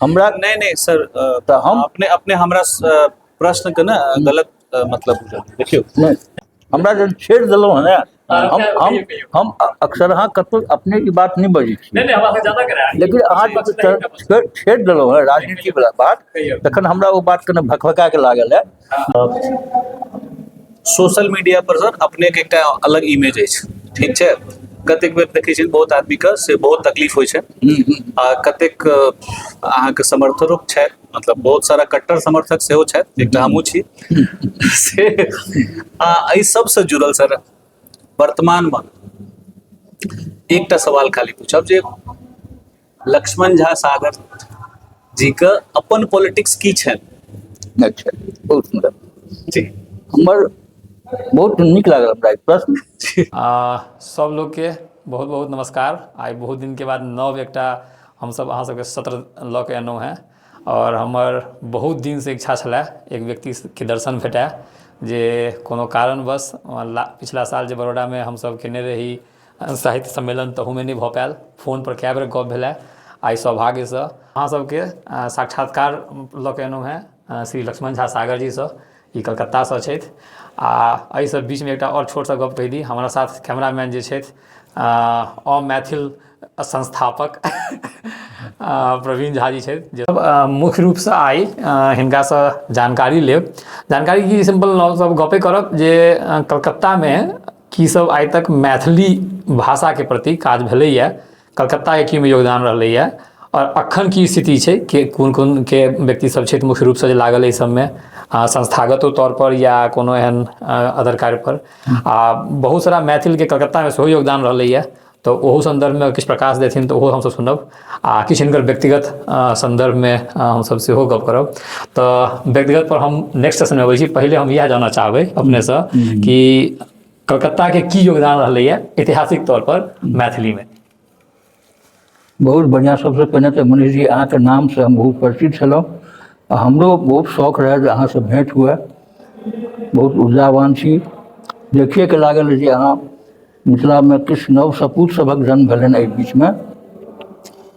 हमरा नहीं नहीं सर, तो हम अपने अपने हमरा प्रश्न के ना गलत मतलब बुझल। देखियो नहीं, हमरा जब छेड़ दिलौं है ना, हम अक्सर अहाँ कतौ अपने की बात नहीं बजी छी, लेकिन अहाँ छेड़ दिलौं है राजनीति वाला बात, तखन हमरा वो बात कने भकभका के लागल है। सोशल मीडिया पर सर अपने के एकटा अलग इमेज अछि, ठीक छै। कतेक बेर देखै छियै बहुत आदमी के से बहुत तकलीफ होइ छै, आ कतेक अहाँके समर्थक छथि, मतलब बहुत सारा कट्टर समर्थक सेहो छथि, एकटा हमहूँ छी से एहि सबसँ जुड़ल सर वर्तमानमे एकटा सवाल खाली पूछब जे लक्ष्मण झा सागर जी के अपन पॉलिटिक्स की छनि। अच्छा, बहुत सुंदर जी, हमर बहुत नीक लागल हमरा प्रश्न। सब लोग के बहुत बहुत नमस्कार। आई बहुत दिन के बाद नव एकटा हम सब अहाँ सबके सत्र लऽ के एलहुँ हैं, और हमर बहुत दिन से इच्छा छलै एक व्यक्ति के दर्शन भेटै जे कोनो कारणवश पिछला साल जे बड़ौदा में हम सब केने रही साहित्य सम्मेलन, तहूमे नहीं भऽ पायल। फोन पर कए बेर गप भेलै। आई सौभाग्यसँ अहाँ सबके साक्षात्कार लऽ के एलहुँ हैं श्री लक्ष्मण झा सागर जी से, ई कलकत्तासँ छथि। आ एहिसँ बीचमे एकटा और छोट सा गप कहि दी, हमारा साथ कैमरामैन जे छथि मैथिल संस्थापक प्रवीण झा जी छथि, जे मुख्य रूपसँ आइ हिनकासँ जानकारी लेब। जानकारी की सिंपल सब गपे करब जे कलकत्तामे की सब आइ तक मैथिली भाषाके प्रति काज भेलैए, कलकत्ताके की में योगदान रहलैए, और अखन की स्थिति छै, के कोन कोन के व्यक्ति सब छथि मुख्य रूपसँ जे लागल एहि सबमे संस्थागत तौर पर या कोनो एहन अदर कार्य पर। आ बहुत सारा मैथिल के कलकत्ता में सेहो योगदान रहलैए, तो ओहो संदर्भ में किछु प्रकाश देथिन तऽ ओहो हमसब सुनब। आ किछु हिनकर व्यक्तिगत संदर्भ में हमसब सेहो गप करब। तऽ व्यक्तिगत पर हम नेक्स्ट सेशन में अबै छी। पहिले हम इएह जानना चाहबै अपनेसँ कि कलकत्ता के की योगदान रहलैए ऐतिहासिक तौर पर मैथिली में। बहुत बढ़िया। सबसे पहले तो मनीष जी अहाँ के नाम से हम बहुत परिचित छलौं, आ हमरो बहुत शौक रहे जे अहाँ से भेंट हुए। बहुत ऊर्जावान छी। देखिए के लागल जे अहाँ मिथिला में किछु नव सपूत सभक जन्म भेलनि एहि बीच में।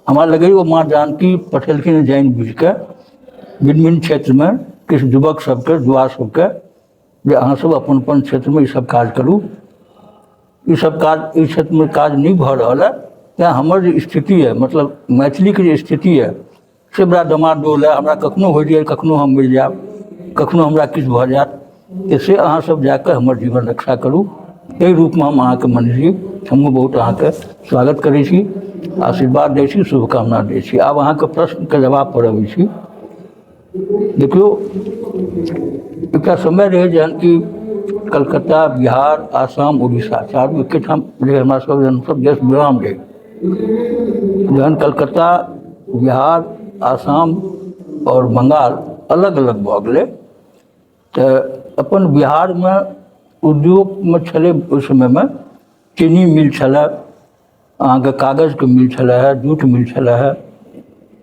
हमरा लगैए ओ माँ जानकी पठेलखिन जानि बुझि के भिन्न भिन्न क्षेत्र में किछु युवक सबके, युवा सबके, जे अहाँ सब अपन अपन क्षेत्र में ई सब काज करू। ई सब काज एहि क्षेत्र में काज नहीं भऽ रहल है, तेँ हमर जे स्थिति है, मतलब मैथिली के जे स्थिति है से बड़ा डमाडोल है। हमरा कखनो हो जाए, कखनो हम मरि जायब, कखनो हमरा किछु भऽ जायत, से अहाँ सब जाके हमर जीवन रक्षा करू। एहि रूप में हम अहाँके मनीष जी, हमहूँ बहुत अहाँके स्वागत करै छी, आशीर्वाद दै छी, शुभकामना दै छी। आब अहाँके प्रश्न के जवाब पर अबै छी। देखियौ, एकटा समय रहै जहन कि कलकत्ता, बिहार, आसाम, उड़ीसा चारू एकेठाम रहै। हमरा सब देश विराम रहै। जहन कलकत्ता, बिहार, आसाम और बंगाल अलग अलग भऽ गेलै, तऽ अपन बिहार में उद्योग में छलै ओहि समय में चीनी मिल छलै, अहाँके कागज के मिल छलै है, जूट मिल छलै है,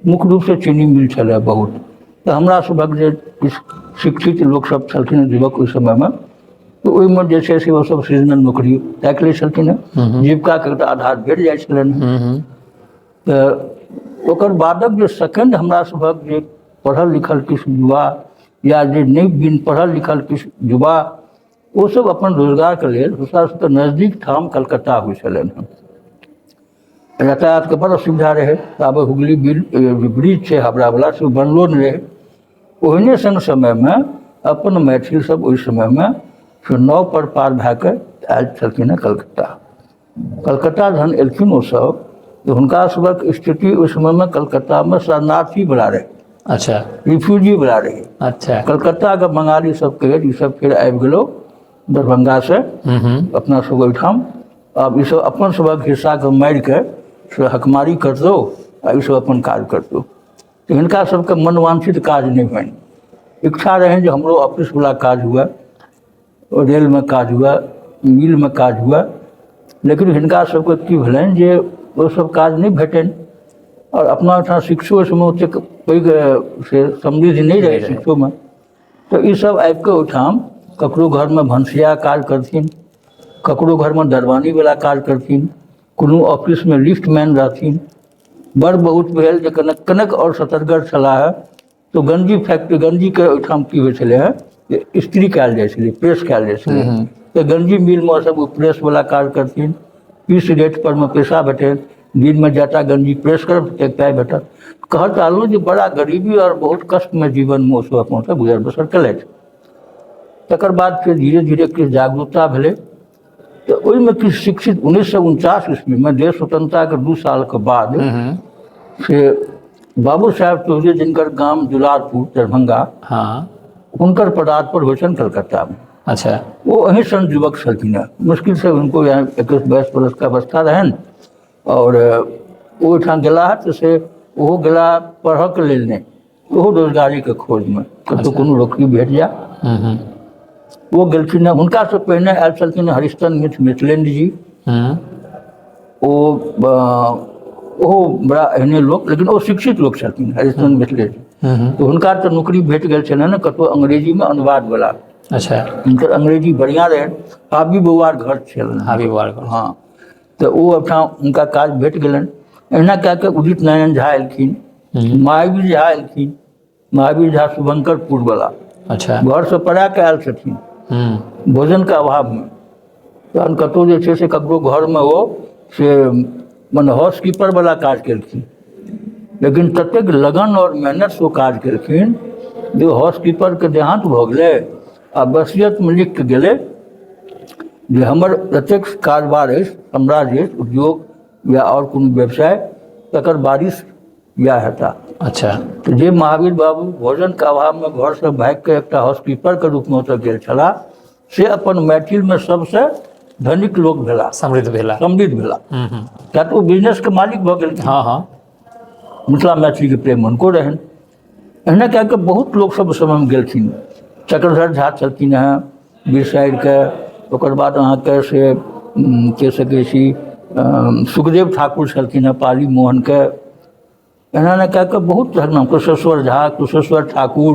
मुख्य रूप से चीनी मिल छलै बहुत। तऽ हमरा सभक जे शिक्षित लोक सब छलखिन युवक ओहि समय में, तऽ ओहिमे जे छै से ओ सब सीजनल नौकरी ताकि लै छलखिन हैं, जीविका के एकटा आधार भेट जाइ छलनि। तऽ ओकर बादक जे सेकेंड हमरा सभक जे पढ़ल लिखल किछु युवा, या जे नहीं बिन पढ़ल लिखल किछु युवा, ओ सब अपन रोजगार के लेल दोसरा से नजदीक ठाम कलकत्ता होइ छलनि हैं। यातायात के बड़ सुविधा रहे, आब हुगली ब्रिज छै हावड़ा वाला, से बनलो नहीं रहे। ओहने सन समय में अपन मैथिल सब ओहि समय में से नाव पर पार भए के आयल छलखिन हैं कलकत्ता। कलकत्ता जहन एलखिन ओ सब, तऽ हुनका सबक स्थिति ओहि समय में कलकत्ता में शरणार्थी बला रहे। अच्छा, रिफ्यूजी बला रहे। अच्छा, कलकत्ता के बंगाली सब कहे ई सब फिर आबि गेलो दरभंगा से अपना सब ओहिठाम, आब ई सब अपन सबक हिस्सा के मारि के से हकमारी करतौ, आ ई सब अपन काज करतौ। तो हिनका सबके मनवांछित काज नहीं बनि। इच्छा रहे जो हमरो ऑफिस वाला काज हुआ, रेल में काज हुआ, मिल में काज हुआ, लेकिन हिनका सबके की भेलनि जे वो सब काज नहीं भेटनि। और अपना ओहिठाम शिक्षो में ओतेक पैघ से समृद्धि नहीं रहे शिक्षो में। तो ई सब आबि के ओहिठाम ककरो घर में भनसिया काज करथिन, ककरो घर में दरवानी वाला काज करथिन, कोनो ऑफिस में लिफ्ट मैन रहथिन, बड़ बहुत भेल जे कनक कनक और सतर्कगर छलाह है तो गंजी फैक्ट्री गंजी के ओहिठाम की होइ छलै है जे इस्त्री कयल जाइ छलै प्रेस कयल जाइ छलै तऽ गंजी मिलमे सब ओ प्रेसवला काज करथिन पीस रेट पर में पैसा भेटै दिन में जाटा गंजी प्रेस करब एक पाइ भेटत कहऽ चाहलहुँ जे बड़ा गरीबी और बहुत कष्ट में जीवन में ओसभ अपन गुजर बसर केलथि तकर बाद फिर धीरे धीरे किछु जागरूकता भेलै तऽ ओहिमे किछु शिक्षित 1949 ईस्वीमे देश स्वतंत्रताके 2 सालके बाद से बाबू साहेब चौधरी जिनकर गाम दुलारपुर दरभंगा हाँ हुनकर पदार्पण होइ छनि कलकत्तामे अच्छा वो अहीं सन युवक छलखिन हैं मुश्किल से उनको यहाँ 21-22 बरस का अवस्था रहन और ओहिठाम गेला तऽ से ओहो गेला पढ़ऽके लेल नहि ओहो रोजगारीके खोजमे कतहु कोनो नौकरी भेट जाए वो गेलखिन हैं हुनकासँ पहिने आयल छलखिन हरिश्चंद्र मिथिलेन्द्र जी ओहो बड़ा एहने लोक लेकिन ओ शिक्षित लोक छलखिन हरिश्चंद्र मिथिलेन्द्र जी तऽ हुनका तऽ नौकरी भेट गेल छलनि कतहु अंग्रेजीमे अनुवादवला अच्छा हुनकर अंग्रेजी बढ़िया रहे हाबी बउआर घर छलनि हाबी बउआर घर हाँ तो वो अपना उनका काज भेट गेलनि एहिना कए कऽ उदित नारायण झा एलखिन महावीर झा एलखिन महावीर झा शुभंकरपुर वाला अच्छा घर से पढ़ा के आयल छथिन भोजन के अभाव में तहन कतहु जे छै से ककरो घर में ओ से मने हाउसकीपर वाला काज केलखिन लेकिन ततेक लगन और मेहनत से ओ काज केलखिन जे हाउसकीपर के देहांत भऽ गेलै आ वसीयतमे लिख के गेलै जे हमर जतेक कारोबार अछि हमरा जे उद्योग या और कोनो व्यवसाय तकर बारिश या हेता अच्छा तो जे महावीर बाबू भोजन के अभाव में घर से भागि के एकटा हाउसकीपर के रूप में ओतऽ गेल छलाह से अपन मैथिल में सबसे धनिक लोक भेला समृद्ध भेला किया तऽ ओ बिजनेस के मालिक भऽ गेलखिन हाँ हाँ मिथिला मैथिली के प्रेम हुनको रहनि एहने कए कऽ बहुत लोक सब समयमे गेलखिन चक्रधर झा छलखिन हैं बिरसाइरके ओकर बाद अहाँके से कहि सकै छी सुखदेव ठाकुर छलखिन हैं पाली मोहनके एना ने कए कऽ बहुत तरहक नाम कुशेश्वर झा कुशेश्वर ठाकुर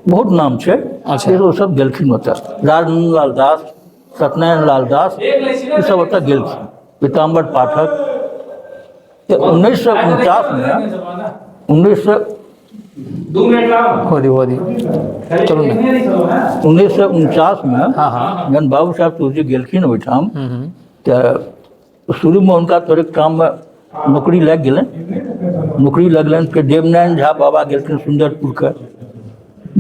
बहुत नाम छै अच्छा। ओ सब गेलखिन ओतऽ राजनंद लाल दास सत्यनारायण लाल दास ई सब ओतऽ गेलखिन पीताम्बर पाठक तऽ 1949 में 1949 में हाँ हाँ जन बाबू साहब चौधरी गेलखिन ओहिठाम तऽ शुरूमे हुनका थोड़ेक काममे नौकरी लागि गेलनि नौकरी लगलनि फेर देवनारायण झा बाबा गेलखिन सुंदरपुरके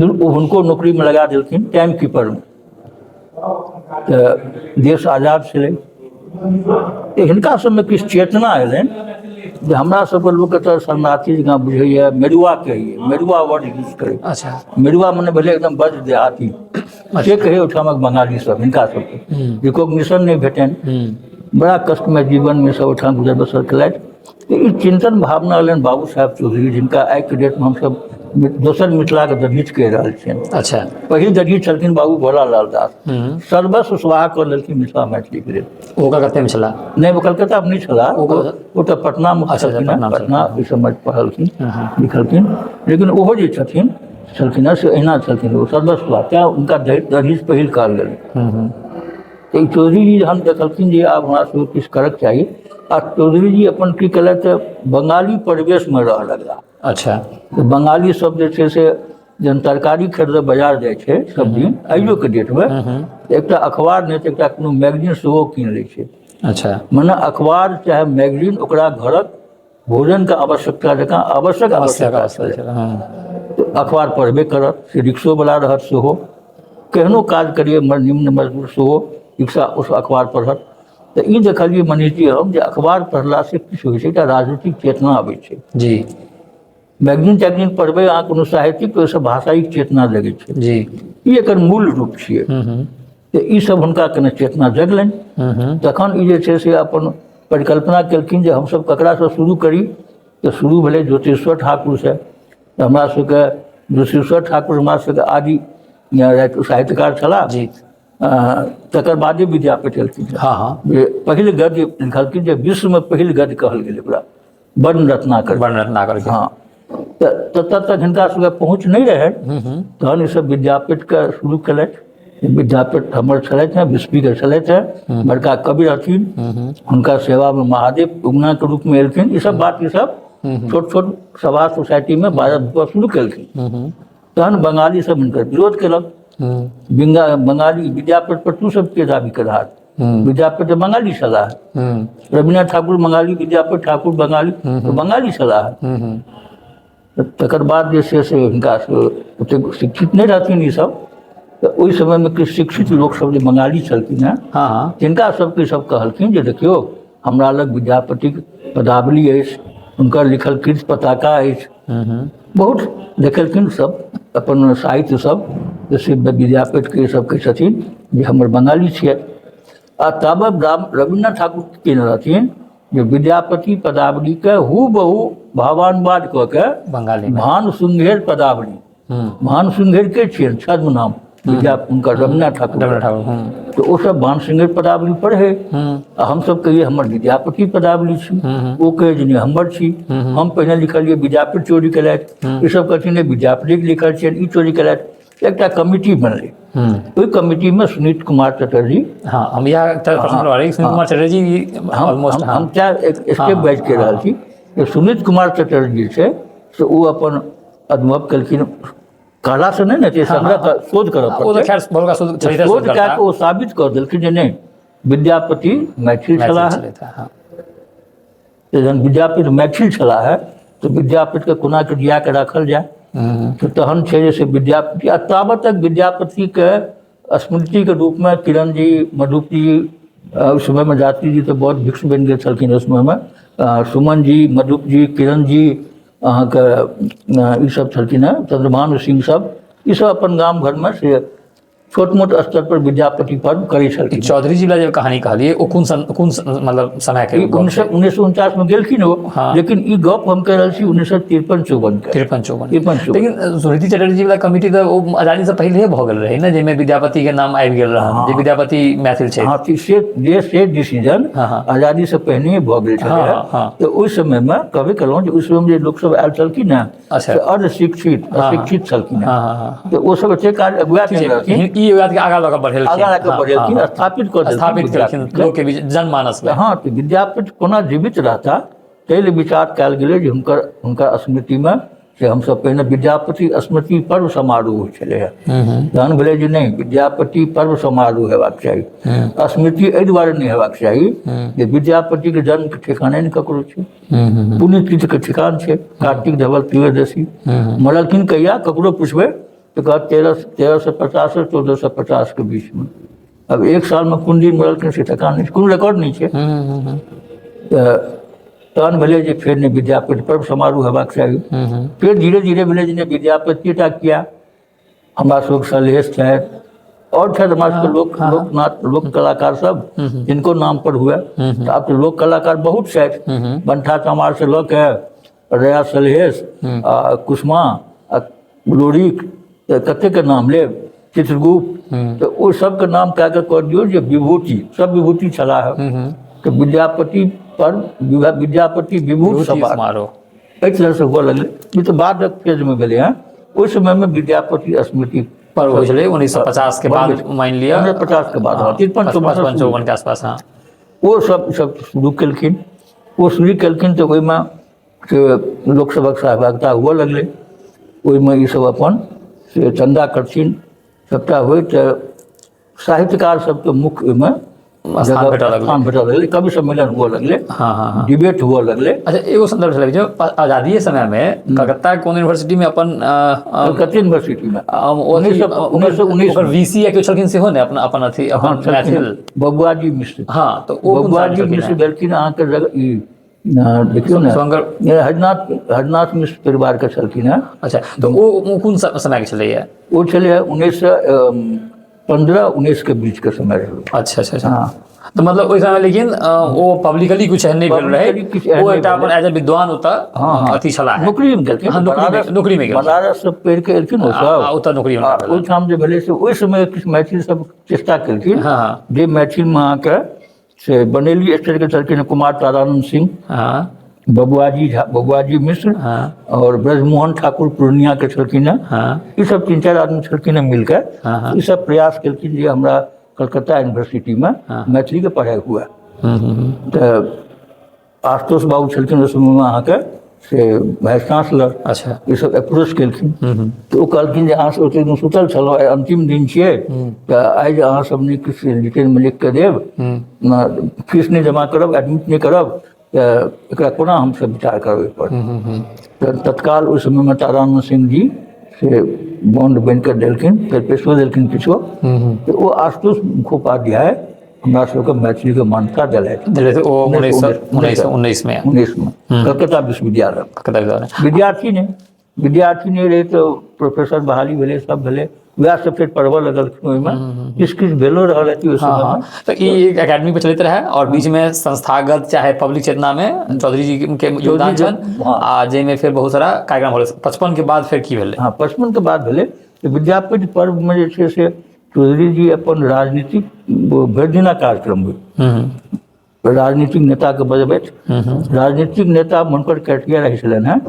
हुनको नौकरीमे लगा देलखिन टाइम कीपरमे तऽ देश आजाद छलै हिनका सबमे किछु चेतना एलनि जे हमरा सबके लोक एतऽ शरणार्थी जकाँ बुझैए मेरुआ कहिए मेरुआ वर्ड यूज करै अच्छा मेरुआ मने भेलै एकदम बड़ देहाती से कहै ओहिठामक बंगाली सब हिनका सबके रिकॉग्निशन नहि भेटनि बड़ा कष्टमय जीवन में सब ओहिठाम गुजर बसर केलथि तऽ ई चिंतन भावना एलनि बाबू साहेब चौधरी जिनका आइके डेटमे हमसब दोसर मिथिलाके दधीच कहि रहल छियनि अच्छा पहिल दधीच छलखिन बाबू भोला लाल दास सर्वस्व स्वाहा कऽ लेलखिन मिथिला मैथिलीके लेल ओ कलकत्तेमे छला नहि वो कलकत्तामे नहि छलाह ओ तऽ पटनामे अच्छा, छलखिन पटना मे पटना ई सबमे पढ़लखिन लिखलखिन लेकिन ओहो जे छलखिन से अहिना छलखिन ओ सर्वस्व स्वाहा तेँ हुनका दधीच पहिल कहल गेलै तऽ ई चौधरी जी जहन देखलखिन जे आब हमरा सबके किछु करऽके चाही आ चौधरी जी अपन की केलथि तऽ बंगाली परिवेशमे रहऽ लगला अच्छा तऽ बंगाली सब जे छै से जहन तरकारी खरीदऽ बाजार जाइ छै सब दिन आइयोके डेटमे एकटा अखबार नहि तऽ एकटा कोनो मैगजीन सेहो कीन लै छै अच्छा मने अखबार चाहे मैगजीन ओकरा घरक भोजनके आवश्यकता जकाँ आवश्यक अखबार पढ़बे करत से रिक्शोवला रहत सेहो केहनो काज करिए निम्न मजदूर सेहो रिक्शा उस अखबार पढ़त तऽ ई देखलिए मनीष जी हम जे अखबार पढ़लासँ किछु होइ छै एकटा राजनीतिक चेतना अबै छै जी मैगजीन तैगजीन पढ़बै अहाँ कोनो साहित्यिक ओहिसँ भाषायिक चेतना जगै छै जी ई एकर मूल रूप छियै तऽ ई सब हुनका कने चेतना जगलनि तखन ई जे छै से अपन परिकल्पना केलखिन जे हमसब ककरासँ शुरू करी तऽ शुरू भेलै ज्योतिश्वर ठाकुरसँ तऽ हमरा सबके ज्योतिश्वर ठाकुर हमरा सबके आदि साहित्यकार छलाह जी तकर बादे विद्यापति एलखिन हाँ हाँ जे पहिल गद्य लिखलखिन जे विश्वमे पहिल गद्य कहल गेलै ओकरा वर्ण रत्नाकर हाँ तऽ तब तक हिनका सबके पहुँच नहि रहै तहन ई सब विद्यापतिके शुरू केलथि विद्यापति हमर छलथि हैं, विस्पीकर छलथि हैं, बड़का कवि रहथिन, हुनका सेवा में महादेव उगना के रूप में एलखिन। ई सब बात, ई सब छोट छोट सभा सोसाइटी में बात शुरू केलखिन। तहन बंगाली सब हुनकर विरोध केलक। बंगाली विद्यापति पर तू सब के दाबी कर रहा, विद्यापति बंगाली छलाह, रविन्द्रनाथ ठाकुर बंगाली, विद्यापति ठाकुर बंगाली, तो बंगाली छलाह। तकर बाद जे छै से हुनका से ओतेक शिक्षित नहीं रहथिन ई सब। तो ओहि समय में किछु शिक्षित लोक सब जे बंगाली छलखिन हैं, तिनका सबके सब कहलखिन जे देखियौ हमरा लग विद्यापतिक पदावली अछि, हुनकर लिखल कृत पताका अछि। बहुत देखेलखिन सब अपन साहित्य सब, जैसे विद्यापति के सब कहै छथिन जे हमर बंगाली छियै। आ ताबत रविन्द्रनाथ ठाकुर केने रहथिन जे विद्यापति पदावली के हूबहू भावानुवाद कऽ के बंगाली भान सुंघेर पदावली, भान सुंघेर के छियनि छद्म नाम हुनकर रविन्द्रनाथ ठाकुर, तो ओ सब भान सुंघेर पदावली पढ़े। हम सब कहिए हमर विद्यापति पदावली छी, ओ कहे जे नहीं हमर छी, हम पहिने लिखलिए विद्यापति चोरी केलथि, ई सब कहथिन विद्यापति लिखल छियनि ई चोरी केलथि। एकटा कमिटी बनलै, ओहि कमिटी में सुनीत कुमार चटर्जी, हम यहाँ सुनीत कुमार चटर्जी ऑलमोस्ट हम स्टेप बाइज के रहल छी। सुनीत कुमार चटर्जी छै से ओ अपन अनुभव केलखिन, कहला से नहीं ने शोध करऽ पड़तै, शोध कए कऽ ओ साबित कऽ देलखिन जे नहीं विद्यापति मैथिल छलाह। जहन विद्यापति मैथिल छलाह तो विद्यापति के कोना के जिया के राखल जाए। तो तहन छै जैसे विद्यापति आ ताबत तक विद्यापति के स्मृति के रूप में किरण जी, मधुप जी, उस समय में जाति जी तो बहुत भिक्ष बन गए छलखिन उस समय में, सुमन जी, मधुप जी, किरण जी, अहाँके ई सब छलखिन हैं, चंद्रभानु सिंह सब, ई सब अपन गाम घर में से छोट मोट स्तर पर विद्यापति पर्व करै छलखिन। चौधरी जी ला जे कहानी कहलिए ओ कोन मतलब समय के 1949 में गेलखिन ओ, लेकिन ई गप हम कह रहल छी 1953-54 के 53-54। लेकिन सुनीति चटर्जी वाला कमिटी तो ओ आजादी से पहले भ गेल रहे ना, जेमे विद्यापति के नाम आबि गेल रहन, जे विद्यापति मैथिल छै। हां, से डिसीजन आजादी से पहले ही भ गेल छलै। तो ओहि समय में कहबे केलहुँ जे उस समय में जे लोक सब आयल छलखिन ना, अर्धशिक्षित अशिक्षित छलखिन हैं, तो ओ सब एते काज अगुआ केने रहथिन, ई बात के आगा लगा बढ़ेलखिन, स्थापित कर लोक के बीच जनमानस में। हाँ, तो विद्यापति कोना जीवित रहता ताहि लेल विचार कयल गेलै जे हुनकर स्मृति में से हमसब पहिने विद्यापति स्मृति पर्व समारोह होइ छलै है। तहन भेलै जे नहीं विद्यापति पर्व समारोह हेबाक चाही, स्मृति एहि दुआरे नहीं हेबाक चाही जे विद्यापति के जन्म के ठेकाने नहीं ककरो छै, पुण्यतिथि के ठेकान छै, कार्तिक धवल त्रयोदशी, मरलखिन कहिया ककरो पुछबै तो कहत 1350 से 1450 के बीच में। अब एक साल में कोन दिन मरलखिन से ठेकान नहीं, कोनो रिकॉर्ड नहीं छै। तहन भेलै जे फेर ने विद्यापति पर्व समारोह हेबाक चाही। फिर धीरे धीरे भेलै जे विद्यापति टा किया, हमरा सबके सलहेश छथि और छथि हमरा सबके लोकनाथ लोक कलाकार सब जिनको नाम पर हुए। तो आब तो लोक कलाकार बहुत छथि, बंठा चमार से लऽ के रया सलहेश, कुसमा, लोरिक, कते के नाम लेब, चित्रगुप्त, तो ओ सबके नाम कए के कह दियौ जे विभूति, सब विभूति छलाह। तो विद्यापति पर्व, विद्यापति विभूति समारोह एहि तरह से हुआ लगलै। ई तो बादक फेज में भेलै हैं। ओहि समय में विद्यापति स्मृति पर्व होइ छलै 1950 के बाद, मान लिया 1950 के बाद, 53-54 के आसपास। हाँ, वो सब शुरू केलखिन, वो शुरू केलखिन तो ओहिमे से लोकसभक सहभागिता हुआ लगलै। ओहिमे ई सब अपन से चंदा करथिन, सबटा होय तऽ साहित्यकार सबके मुख्य ओहिमे स्थान भेटऽ लगलै, कवि सम्मेलन हुआ लगलै, डिबेट हुआ लगलै। अच्छा, एगो संदर्भ छलै जो आजादी समय में कलकत्ता कौन यूनिवर्सिटी में अपन कलकत्ता यूनिवर्सिटी में 1919 वीसी या केओ छलखिन सेहो ने अपन अथी अपन मैथिल बबुआजी मिश्र। हाँ, तो बबुआजी मिश्र भेलखिन अहाँके ई देखियौ ने हरनाथ मिश्र परिवार के छलखिन हैं। अच्छा, तो वो कोन समय के छलैया? वो छलै 1915-19 के बीच के समय रहे। अच्छा। हाँ, तो मतलब ओहि समय लेकिन वो पब्लिकली कुछ नहीं भेल रहे, वो एकटा अपन एज ए विद्वान ओतऽ अथी छलाह, नौकरी में गेलखिन, नौकरी में गेल, बनारस से पढ़ि के एलखिन ओ सब, ओतऽ नौकरी में। ओहिठाम जे भेलै से ओहि समय किछु मैथिल सब चेष्टा केलखिन जे मैथिल में अहाँके से बनेली स्टेट के छलखिन कुमार तारानंद सिंह, बबुआजी मिश्र हाँ और ब्रजमोहन ठाकुर पूर्णिया के छलखिन हैं। हाँ ई सब 3-4 आदमी छलखिन हैं मिलकर हाँ, हाँ। ई सब प्रयास केलखिन जे हमरा कलकत्ता यूनिवर्सिटी में मैथिली के पढ़ाई हुआ। तो आशुतोष बाबू छलखिन उस समय में अहाँके से वाइस चांसलर अच्छा ई सब अप्रोच केलखिन। तो ओ कहलखिन जे अहाँ सब ओतहि दिन सुतल छलहुँ, आइ अंतिम दिन छियै, तऽ आइ जे अहाँ सब नहि किछु रिटर्नमे लिख कऽ देब, फीस नहि जमा करब, एडमिट नहि करब, तऽ एकरा कोना हमसब विचार करब एहिपर। तऽ तत्काल ओहि समयमे तारानंद सिंह जी से बॉन्ड बनि कऽ देलखिन, फेर पैसो देलखिन किछो। तऽ ओ आशुतोष मुखोपाध्याय हमरा सबके मैथिलीके मान्यता देलथि दिल्ली से वो 1919 में 19 में कलकत्ता विश्वविद्यालय। कलकत्ता विद्यालय। विद्यार्थी नहीं रहे तो प्रोफेसर बहाली भेले, सब भेले, वएह सब फेर पढ़बऽ लगलखिन ओहिमे, किछु किछु भेलो रहल है ओहि हाँ समय हाँ, तो ये एक एकेडमी पे चलते रहे और बीच में संस्थागत चाहे पब्लिक चेतना में चौधरी जी के योगदान छन, आ जाहिमे फिर बहुत सारा कार्यक्रम होले। 55 के बाद फिर की भेलै? हाँ 55 के बाद भेले। तऽ विद्यापति पर्व में जे छै से चौधरी जी अपन राजनीतिक भरि दिना कार्यक्रम हुए, राजनीतिक नेता के बजबैत। राजनीतिक नेता में हुनकर क्राइटेरिया रहै छलनि हैं,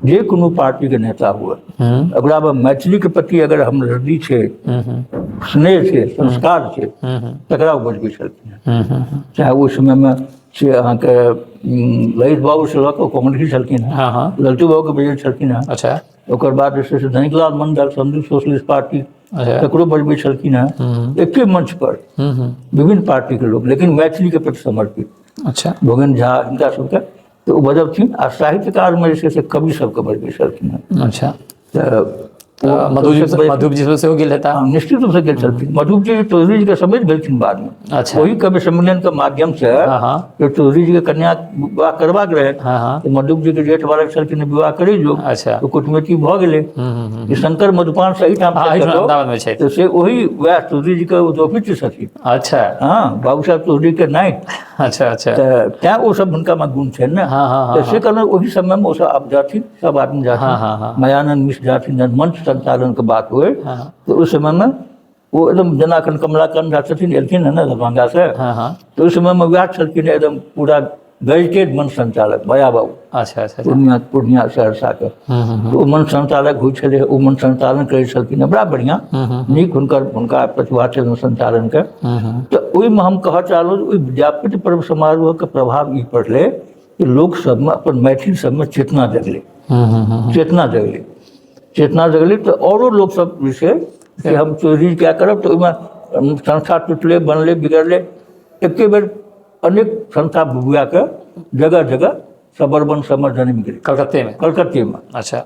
जे कोनो पार्टी के नेता हुए ओकरा में मैथिली के प्रति अगर हमदर्दी छै, स्नेह छै, संस्कार छै, तकरा ओ बजबै छलखिन। चाहे ओहि समय में से अहाँके ललित बाबू से लऽ कऽ कांग्रेसी छलखिन हैं, हाँ हाँ ललित बाबू के बजै छलखिन हैं। अच्छा ओकर बाद जे छै से धनिकलाल मंडल संयुक्त सोशलिस्ट पार्टी अच्छा तकरो बजबै छलखिन हैं। एके मंच पर विभिन्न पार्टी के लोग, लेकिन मैथिली के प्रति समर्पित, अच्छा भोगन झा हिनका सबके तऽ ओ बजबथिन। आ साहित्यकार में जे छै से कवि सबके बजबै छलखिन हैं। अच्छा तऽ मधुप जी से हो गेल हेता? निश्चित रूप से गेल छलखिन। मधुप जी चौधरी जी के समझ भेलखिन बाद में। अच्छा वही कवि सम्मेलन के माध्यम से हाँ हाँ जो चौधरी जी के कन्या विवाह करबाक रहे, हाँ हाँ तो मधुप जी के जेठ बालक छलखिन, विवाह करै जो, अच्छा तो कुटमैती भऽ गेलै। ई शंकर मधुपान सही ठाम हाँ, से एहिठाम कतहु, अहमदाबाद में छै। तो से वही वह चौधरी जी के उद्योपित छथिन। अच्छा हाँ बाबू साहब चौधरी के नाइत। अच्छा अच्छा तऽ तैं ओ सब हुनका में गुण छनि ने। हाँ, हाँ, तऽ से कहलहुँ ओहि समय में ओ सब आब जाथिन, सब आदमी हाँ, हाँ, हाँ। जाथिन, मायानंद मिश्र जाथिन, जहन मंच संचालन के बात हुए, हाँ। तो उस समय में वो एकदम जेना एखन कमलाकांत झा छथिन, एलखिन है ना दरभंगा से, हाँ हाँ तो उस समय में वएह छलखिन एकदम पूरा गजटेड मंच संचालक भैया बाबू, अच्छा अच्छा अच्छा पूर्णिया सहरसा के। तो ओ मंच संचालक होइ छलै, ओ मंच संचालन करै छलखिन, बड़ा बढ़िया नीक हुनका प्रतिभा छलनि संचालन के। तऽ ओहिमे हम कहऽ चाहलहुँ ओहि विद्यापति पर्व समारोह के प्रभाव ई पड़लै कि लोक सबमे अपन मैथिल सबमे चेतना जगलै, चेतना जगलै। तऽ औरो लोग सब जे छै कि हम चोरी क्या करब, तऽ ओहिमे संस्था टूटलै, बनलै, बिगड़लै। एके बेर अनेक संस्था बुआ के जगह जगह सबर्बन सबमे जन्म गेलै, कलकत्ते में। अच्छा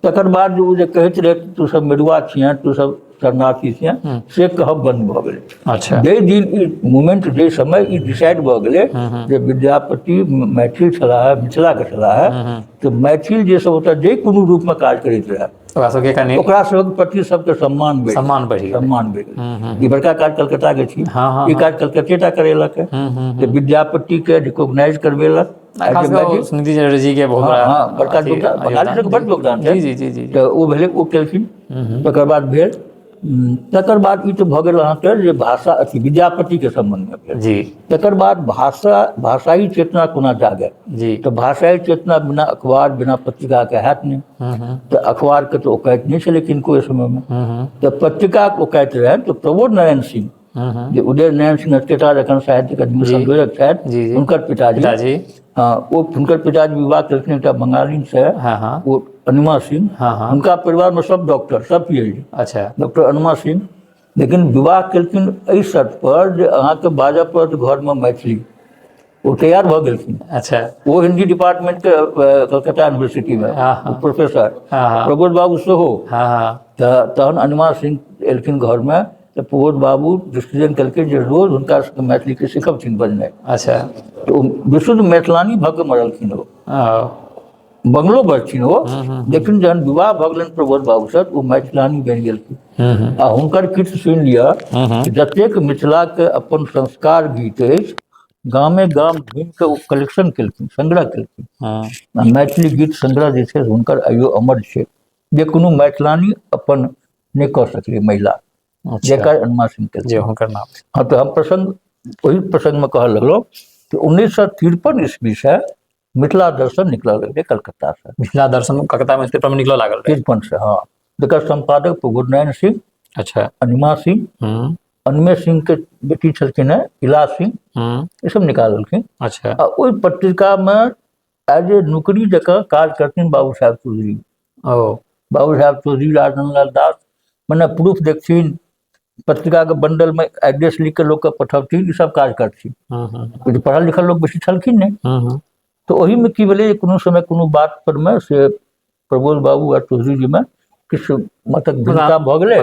तकर बाद ओ जे कहैत रहे तू सब मेरुआ छियँ, तू सब शरणार्थी छियँ, से कहब बंद भऽ गेलै। अच्छा जाहि दिन ई मूवमेंट, जे समय ई डिसाइड भऽ गेलै जे विद्यापति मैथिल छलाह, मिथिला के छलाह, तऽ मैथिल जे सब ओतऽ जे कोनो रूप में काज करैत रहे ओकरा सबके प्रति सबके सम्मान बढ़ि गेलै। ई बड़का काज कलकत्ता के छी, ई काज कलकत्ते टा करेलक है, तऽ विद्यापति के रिकॉग्नाइज करवेलक। सुनिधि जी के बहुत बड़का बंगाली सबके बड़ योगदान छै। जी जी जी तऽ ओ भेलै, ओ केलखिन। तकर बाद भेल, तकर बाद ई तऽ भऽ गेल अहाँके जे भाषा अथी विद्यापति के संबंध में भेल जी। तकर बाद भाषाई चेतना कोना जागे जी। तऽ भाषाई चेतना बिना अखबार, बिना पत्रिका के हैत नहीं। तऽ अखबार के तो औकात नहीं छलै किनको इस समय में, तऽ पत्रिका के औकात रहे। तो प्रबोध नारायण सिंह, जे उदय नारायण सिंह अस्टेटा जखन साहित्य अकादमी संयोजक छथि, हुनकर पिताजी, हाँ ओ हुनकर पिताजी विवाह केलखिन एकटा बंगाली से, वो अनुमा सिंह। हुनका परिवार में सब डॉक्टर, सब PhD। अच्छा डॉक्टर अनुमा सिंह, लेकिन विवाह केलखिन एहि शर्त पर जे अहाँके बाजऽ पड़त घर में मैथिली। वो तैयार भऽ गेलखिन। अच्छा वो हिंदी डिपार्टमेंट के कलकत्ता यूनिवर्सिटी में प्रोफेसर, प्रबोध बाबू सेहो। तहन अनुमा सिंह एलखिन घर में, तऽ प्रबोध बाबू डिसीजन केलखिन जे रोज हुनका सबके मैथिली के सिखबथिन बजनाइ। अच्छा तो विशुद्ध मैथिलानी भऽ कऽ मरलखिन ओ, बंगलो बजथिन ओ, लेकिन जहन विवाह भऽ गेलनि प्रबोध बाबू से, ओ मैथिलानी बनि गेलखिन। आ हुनकर किछु सुनि लिअ, जतेक मिथिला के अपन संस्कार गीत अछि, गामे गाम घूमि कऽ ओ कलेक्शन केलखिन, संग्रह केलखिन। मैथिली गीत संग्रह जे छै हुनकर आइयो अमर छै, जे कोनो मैथिलानी अपन नहि कऽ सकलै महिला, जेकर अनुमा सिंह केलखिन। हाँ, तो हम प्रसंग, वही प्रसंग में कहऽ लगलहुँ कि 1953 ईस्वी से मिथिला दर्शन निकलऽ लगलै कलकत्ता से, मिथिला दर्शन कलकत्ता में पेपर में निकलो लागल रहे। तिरपन से, हाँ। जकर संपादक प्रभुनारायण सिंह, अच्छा। अनिमा सिंह, अनमे सिंह के बेटी छलखिन है इला सिंह, ये सब निकाललखिन। अच्छा। आ ओहि पत्रिका में एज ए नौकरी जकाँ काज करथिन बाबू साहेब चौधरी। ओ बाबू साहेब चौधरी, राजनंदलाल दास, मने प्रूफ देखथिन, पत्रिका के बंडल में एड्रेस लिख के लोग के पठौथिन, ई सब काज करथिन। क्योंकि पढ़ल लिखल लोग बेसी छलखिन नहीं। तो ओही में की भेलै, कोनो समय कोनो बात पर में से प्रबोध बाबू आ चौधरी जी में किछु मतक भिन्नता भऽ गेलै।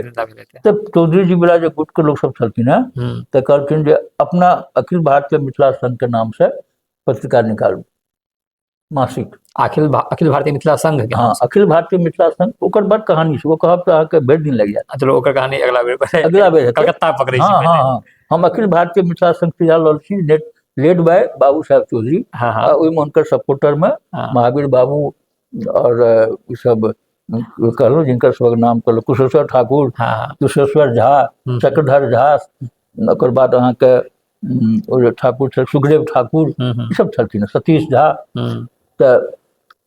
तब चौधरी जी वाला जे गुट के लोग सब छलखिन है, तो कहलखिन जे अपना अखिल भारतीय मिथिला संघ के नाम से पत्रिका निकालू, मासिक। अखिल भारतीय मिथिला संघ के, हाँ, अखिल भारतीय मिथिला संघ। ओकर बड़ कहानी छै, वो कहब तो अहाँके भरि दिन लागि जायत। चलो ओकर कहानी अगला बेर हेतै। कलकत्ता पकड़ै छी। हाँ हाँ हाँ, हम अखिल भारतीय मिथिला संघ से रहल छी, लेड बाय बाबू साहेब चौधरी। हाँ। ओहिमे हुनकर सपोर्टर में महावीर बाबू और ई सब कहलहुँ, जिनकर सबक नाम कहलहुँ, कुशेश्वर ठाकुर, कुशेश्वर झा, चक्रधर झा, ओकर बाद अहाँके ठाकुर छल सुखदेव ठाकुर, ई सब छलखिन, सतीश झा। तऽ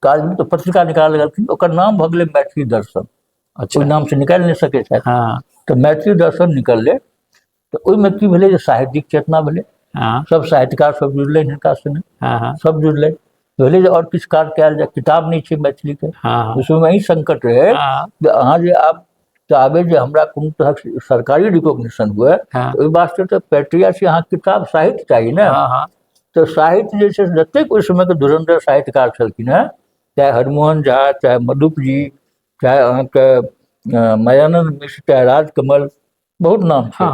काज में तो पत्रिका निकाल लगलखिन, ओकर नाम भऽ गेलै मैथिली दर्शन। अच्छा। ओहि नाम से निकालि नहि सकै छथि। हाँ। तऽ मैथिली दर्शन निकललै। तऽ ओहिमे की भेलै जे साहित्यिक चेतना भेलै, सब साहित्यकार सब जुड़लै हिनका संगे, सब जुड़लै। भेलै जे और किछु काज कयल जाय, किताब नहीं छै मैथिली के। उसमें यही संकट रहे जे अहाँ जे आब चाहबै जे हमरा कोनो तरहक सरकारी रिकॉग्निशन हुए, तऽ ओहि वास्ते तऽ प्रक्रिया छै, अहाँ किताब साहित्य चाही ने। तो साहित्य जे छै जतेक ओहि समय के धुरंधर साहित्यकार छलखिन हैं, चाहे हरिमोहन झा, चाहे मधुप जी, चाहे अहाँके मायानंद मिश्र, चाहे राजकमल, बहुत नाम छै।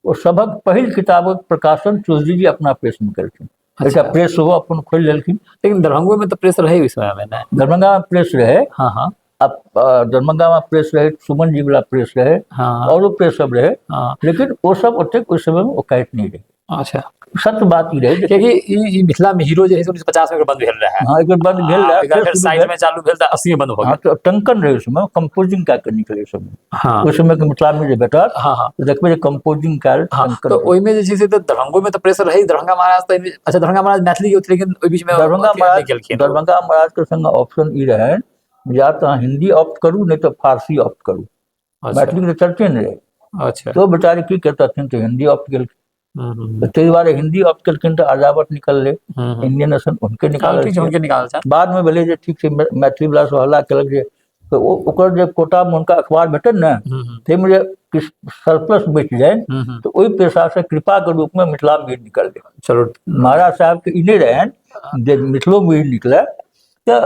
ओ सबक पहिल किताबक प्रकाशन चौधरी जी अपना प्रेस में केलखिन। एकटा प्रेस सेहो अपन खोलि लेलखिन। लेकिन दरभंगो में तो प्रेस रहे उस समय में ना। दरभंगा में प्रेस रहे। हाँ। अब दरभंगा में प्रेस रहे, सुमन जी वाला प्रेस रहे, और प्रेस सब रहे। लेकिन वो सब ओतेक उस समय में ओकायत नहीं रहे। अच्छा। सत्य बात ही रहे, क्योंकि ई मिथिला में हीरो जे है 1950 में बंद भेल रहा। हाँ, एक बंद भेल रहा, फिर साइड में चालू भेल, 80 में बंद हो गया। तो टंकन रहे उसमें, कंपोजिंग का निकले सब। हाँ। उस समय के मिथिला में जे बेटा, हाँ। तो देखबे जे कंपोजिंग का टंकन। तो ओई में जे छै तो दरभंगो में तो प्रेस रही, दरभंगा महाराज तो अच्छा, दरभंगा महाराज मैथिली के उतरे, लेकिन ओई बीच में दरभंगा महाराज के संग ऑप्शन ई रहे, या तो अहाँ हिंदी ऑप्ट करू, नहीं तो फारसी ऑप्ट करू। मैथिली के चर्चे नहीं रहे। अच्छा। तो बेचारे की कहता थे, तो हिंदी ऑप्ट केलखिन। ताहि दुआरे हिंदी ऑप्ट केलखिन तऽ अजावत निकललै, इंडियन नेशन उनके निकालल। बाद में भेलै जे ठीक छै, मैथिली वाला सब हल्ला केलक जे, तो ओकर जे कोटा में हुनका अखबार भेटन ने, ताहिमे जे किछु सरप्लस बचि जाए, तो ओहि पैसा से कृपा के रूप में मिथिला में निकल गए। चलो, महाराज साहब के ई नहीं रहन जे मिथिलो में निकले, तो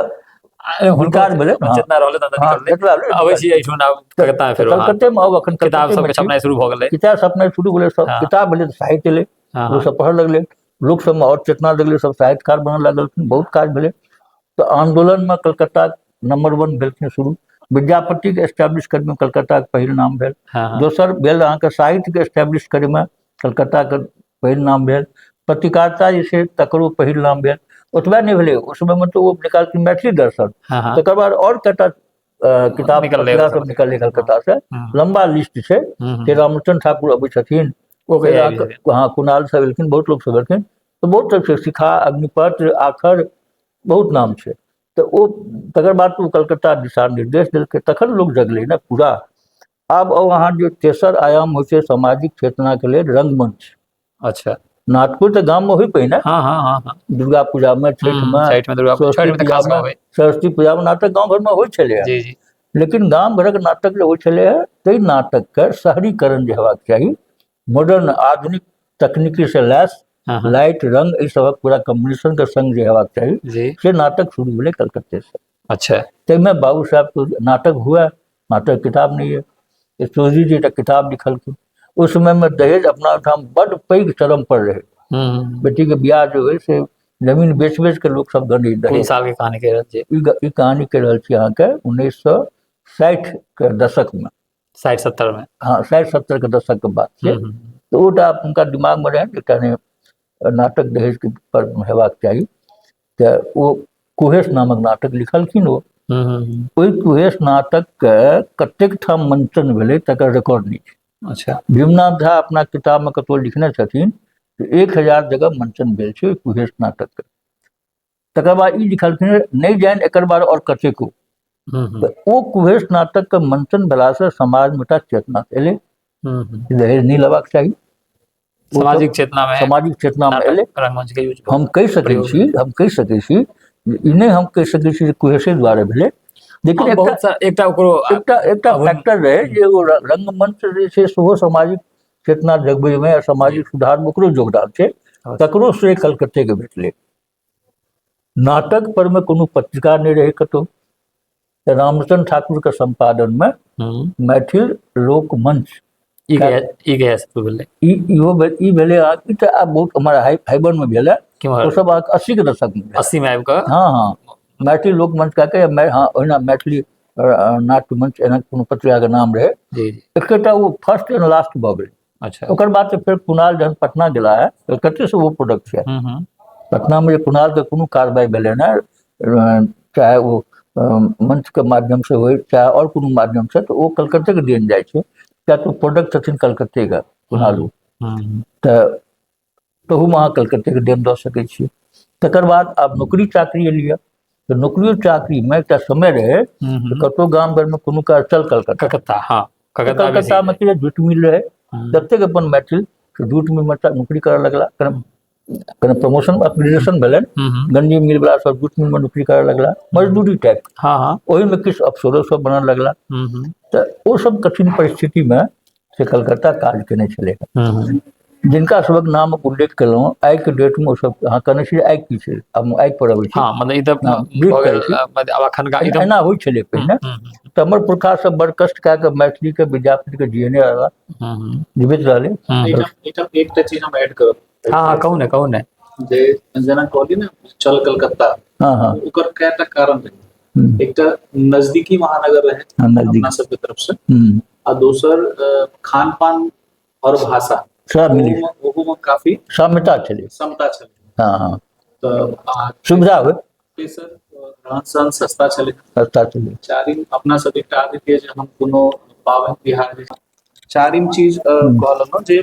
हुनकार भेलै जितना रहले ततना निकलले। अबै छी एठुन आब कलकत्ता में, फेर कलकत्ते में आब अखन किताब सब छपनाइ शुरू भ गेलै। किताब छपनाइ शुरू भेलै, सब किताब भेलै, साहित्य एलै, लोग सब पढ़ लगलै, लोक सब में और चेतना लगलै, सब साहित्यकार बनऽ लगलखिन, बहुत काज भेलै। तो आंदोलन में कलकत्ता नंबर 1 भेलखिन शुरू। विद्यापति के एस्टैब्लिश करे में कलकत्ता के पहिल नाम भेल। दोसर भेल अहाँके साहित्य के एस्टैब्लिश करे में कलकत्ता के पहिल नाम भेल। पत्रकारिता जे छै तकरो पहिल नाम भेल। ओतबे नहीं भेलै, उस समय में तो वो निकालखिन मैथिली दर्शन, तकर बाद और कटा किताब पत्रिका सब निकललै कलकत्ता से, लंबा लिस्ट छै। फिर रामचंद्र ठाकुर अबै छथिन, हाँ, कुणाल सब एलखिन, बहुत लोग सब एलखिन। तो बहुत सब छै, शिखा, अग्निपत्र, आखर, बहुत नाम छै। तो वो तकर बाद तो कलकत्ता दिशा निर्देश देलकै, तखन लोग जगलै ना पूरा। आब वहाँ जो तेसर आयाम होइ छै सामाजिक चेतना के लिए रंगमंच। अच्छा। नाटको तो गाम में हुई पे ना। हाँ। दुर्गा पूजा में, छठ में, सरस्वती पूजा में नाटक गाँव घर में होइ छलै। लेकिन गाम घरक नाटक जे होइ छलै, ताहि नाटक के शहरीकरण जे हेबाक चाही, मॉडर्न आधुनिक तकनीकी से लैस, लाइट रंग ई सबक पूरा कॉम्बिनेशन के संग जे हेबाक चाही, से नाटक शुरू भेलै कलकत्ते से। अच्छा। ताहिमे बाबू साहब तो नाटक हुआ, नाटक किताब नहीं है। चौधरी जी एक किताब लिखलखिन। उस समय में दहेज अपना ठाम बड़ पैघ चरम पर रहे। बेटी के ब्याह जो है से जमीन बेच के लोग सब दहेज। साल के कहानी कह रहल छी ई कहानी कह रहल छी अहाँके 1960 के दशक में, 60-70 में। हाँ, 60-70 के दशक के बात छै। तो ओटा उनका दिमाग में रहे एकटा ने नाटक दहेज के पर हेबाक चाही। तो वो कुहेस नामक नाटक लिखलखिन। वो ओहि कुहेस नाटक के कतेक ठाम मंचन भेलै तकर रिकॉर्ड नहीं छै। अच्छा। भीमनाथ झा अपना किताब में कतौ लिखने छथिन 1000 जगह मंचन भेल छै कुहेस नाटक के। तकर बाद ई लिखलखिन नहीं जान एकर बाद और कतेको। तो ओ कुहेस नाटक के मंचन भेला से समाज में एकटा चेतना एले, दहेज नहीं लेबाक चाही, सामाजिक चेतना में, सामाजिक चेतना में एले। रंगमंच के यूज हम कहि सकै छी ई नहीं हम कहि सकै छी कुहेसे द्वारा भेलै, लेकिन बहुत सा एकटा ओकरो एकटा फैक्टर रहे जे ओ रंगमंच जे छै सेहो सामाजिक चेतना जगबै में आ सामाजिक सुधार में ओकरो योगदान छै। तकरो श्रेय कलकत्ते के भेटलै। नाटक पर में कोनो पत्रिका नहीं रहे कतौ। रामचंद्र ठाकुर के संपादन में मैथिल लोक मंच ई गया से भेलै, ई भेलै ई तऽ आब बहुत हमारा हाइबन में भेलै, ओ सब 80 के दशक में 80 में आबि कऽ हाँ मैथिल लोक मंच के हाँ ओहिना मैथिली नाट्य मंच एना कोनो पत्रिका के नाम रहे। एकटा वो फर्स्ट एंड लास्ट भऽ गेलै। अच्छा, ओकर बाद से फिर कुणाल जहन पटना गेला है, कते से वो प्रोडक्ट छै पटना में, कुणाल के कोनो कार्रवाई भेलै ना, चाहे वो मंच के माध्यम से हो चाहे और कोनो माध्यम से, तो वो कलकत्ते के देन जाइ छै, क्या तो प्रोडक्ट छथिन कलकत्ते के कुणालू, तहू में अहाँ कलकत्ते के देन दऽ सकै छियै। तकर बाद आब नौकरी चाकरी एलियै, तो नौकरियो चाकरी में एकटा समय रहे कतौ गाम घर में कोनो काज चल कलकत्ता, हाँ कलकत्ता में कि जूट मिल रहे, जतेक अपन मैथिल जूट मिल में नौकरी करऽ लगला, कने प्रमोशन अपग्रेडेशन भेलै, गंजी मिल वाला सब जूट मिल में नौकरी करऽ लगला, मजदूरी टाइप, ओहि में किछु अफसरो सब बनऽ लगला। तो वो सब कठिन परिस्थिति में से कलकत्ता काज केने छलै, जिनका सबक नाम उल्लेख केलहुँ आइ के डेट में, ओ सब अहाँ कहने छी आइ की छै, आब आइ पर अबै छी, एना होइ छलै पहिने। तऽ हमर पुरखा सब बड़ कष्ट कए कऽ मैथिली के विद्यापति के जीने रहला, जीवित रहलै। एकटा चीज हम ऐड करब, हाँ कहू ने जे जेना कहली ना चल कलकत्ता, ओकर कएटा कारण रहे। एकटा नजदीकी महानगर रहे अपना सबके तरफ से, आ दोसर खान पान और भाषा में काफी समता छलै, हाँ तो सुविधा हो, रहन सहन सस्ता छलै। चारिम अपना सब एकटा आदत है जे हम कोनो पाबनि तिहार, चारिम चीज कहलहुँ जे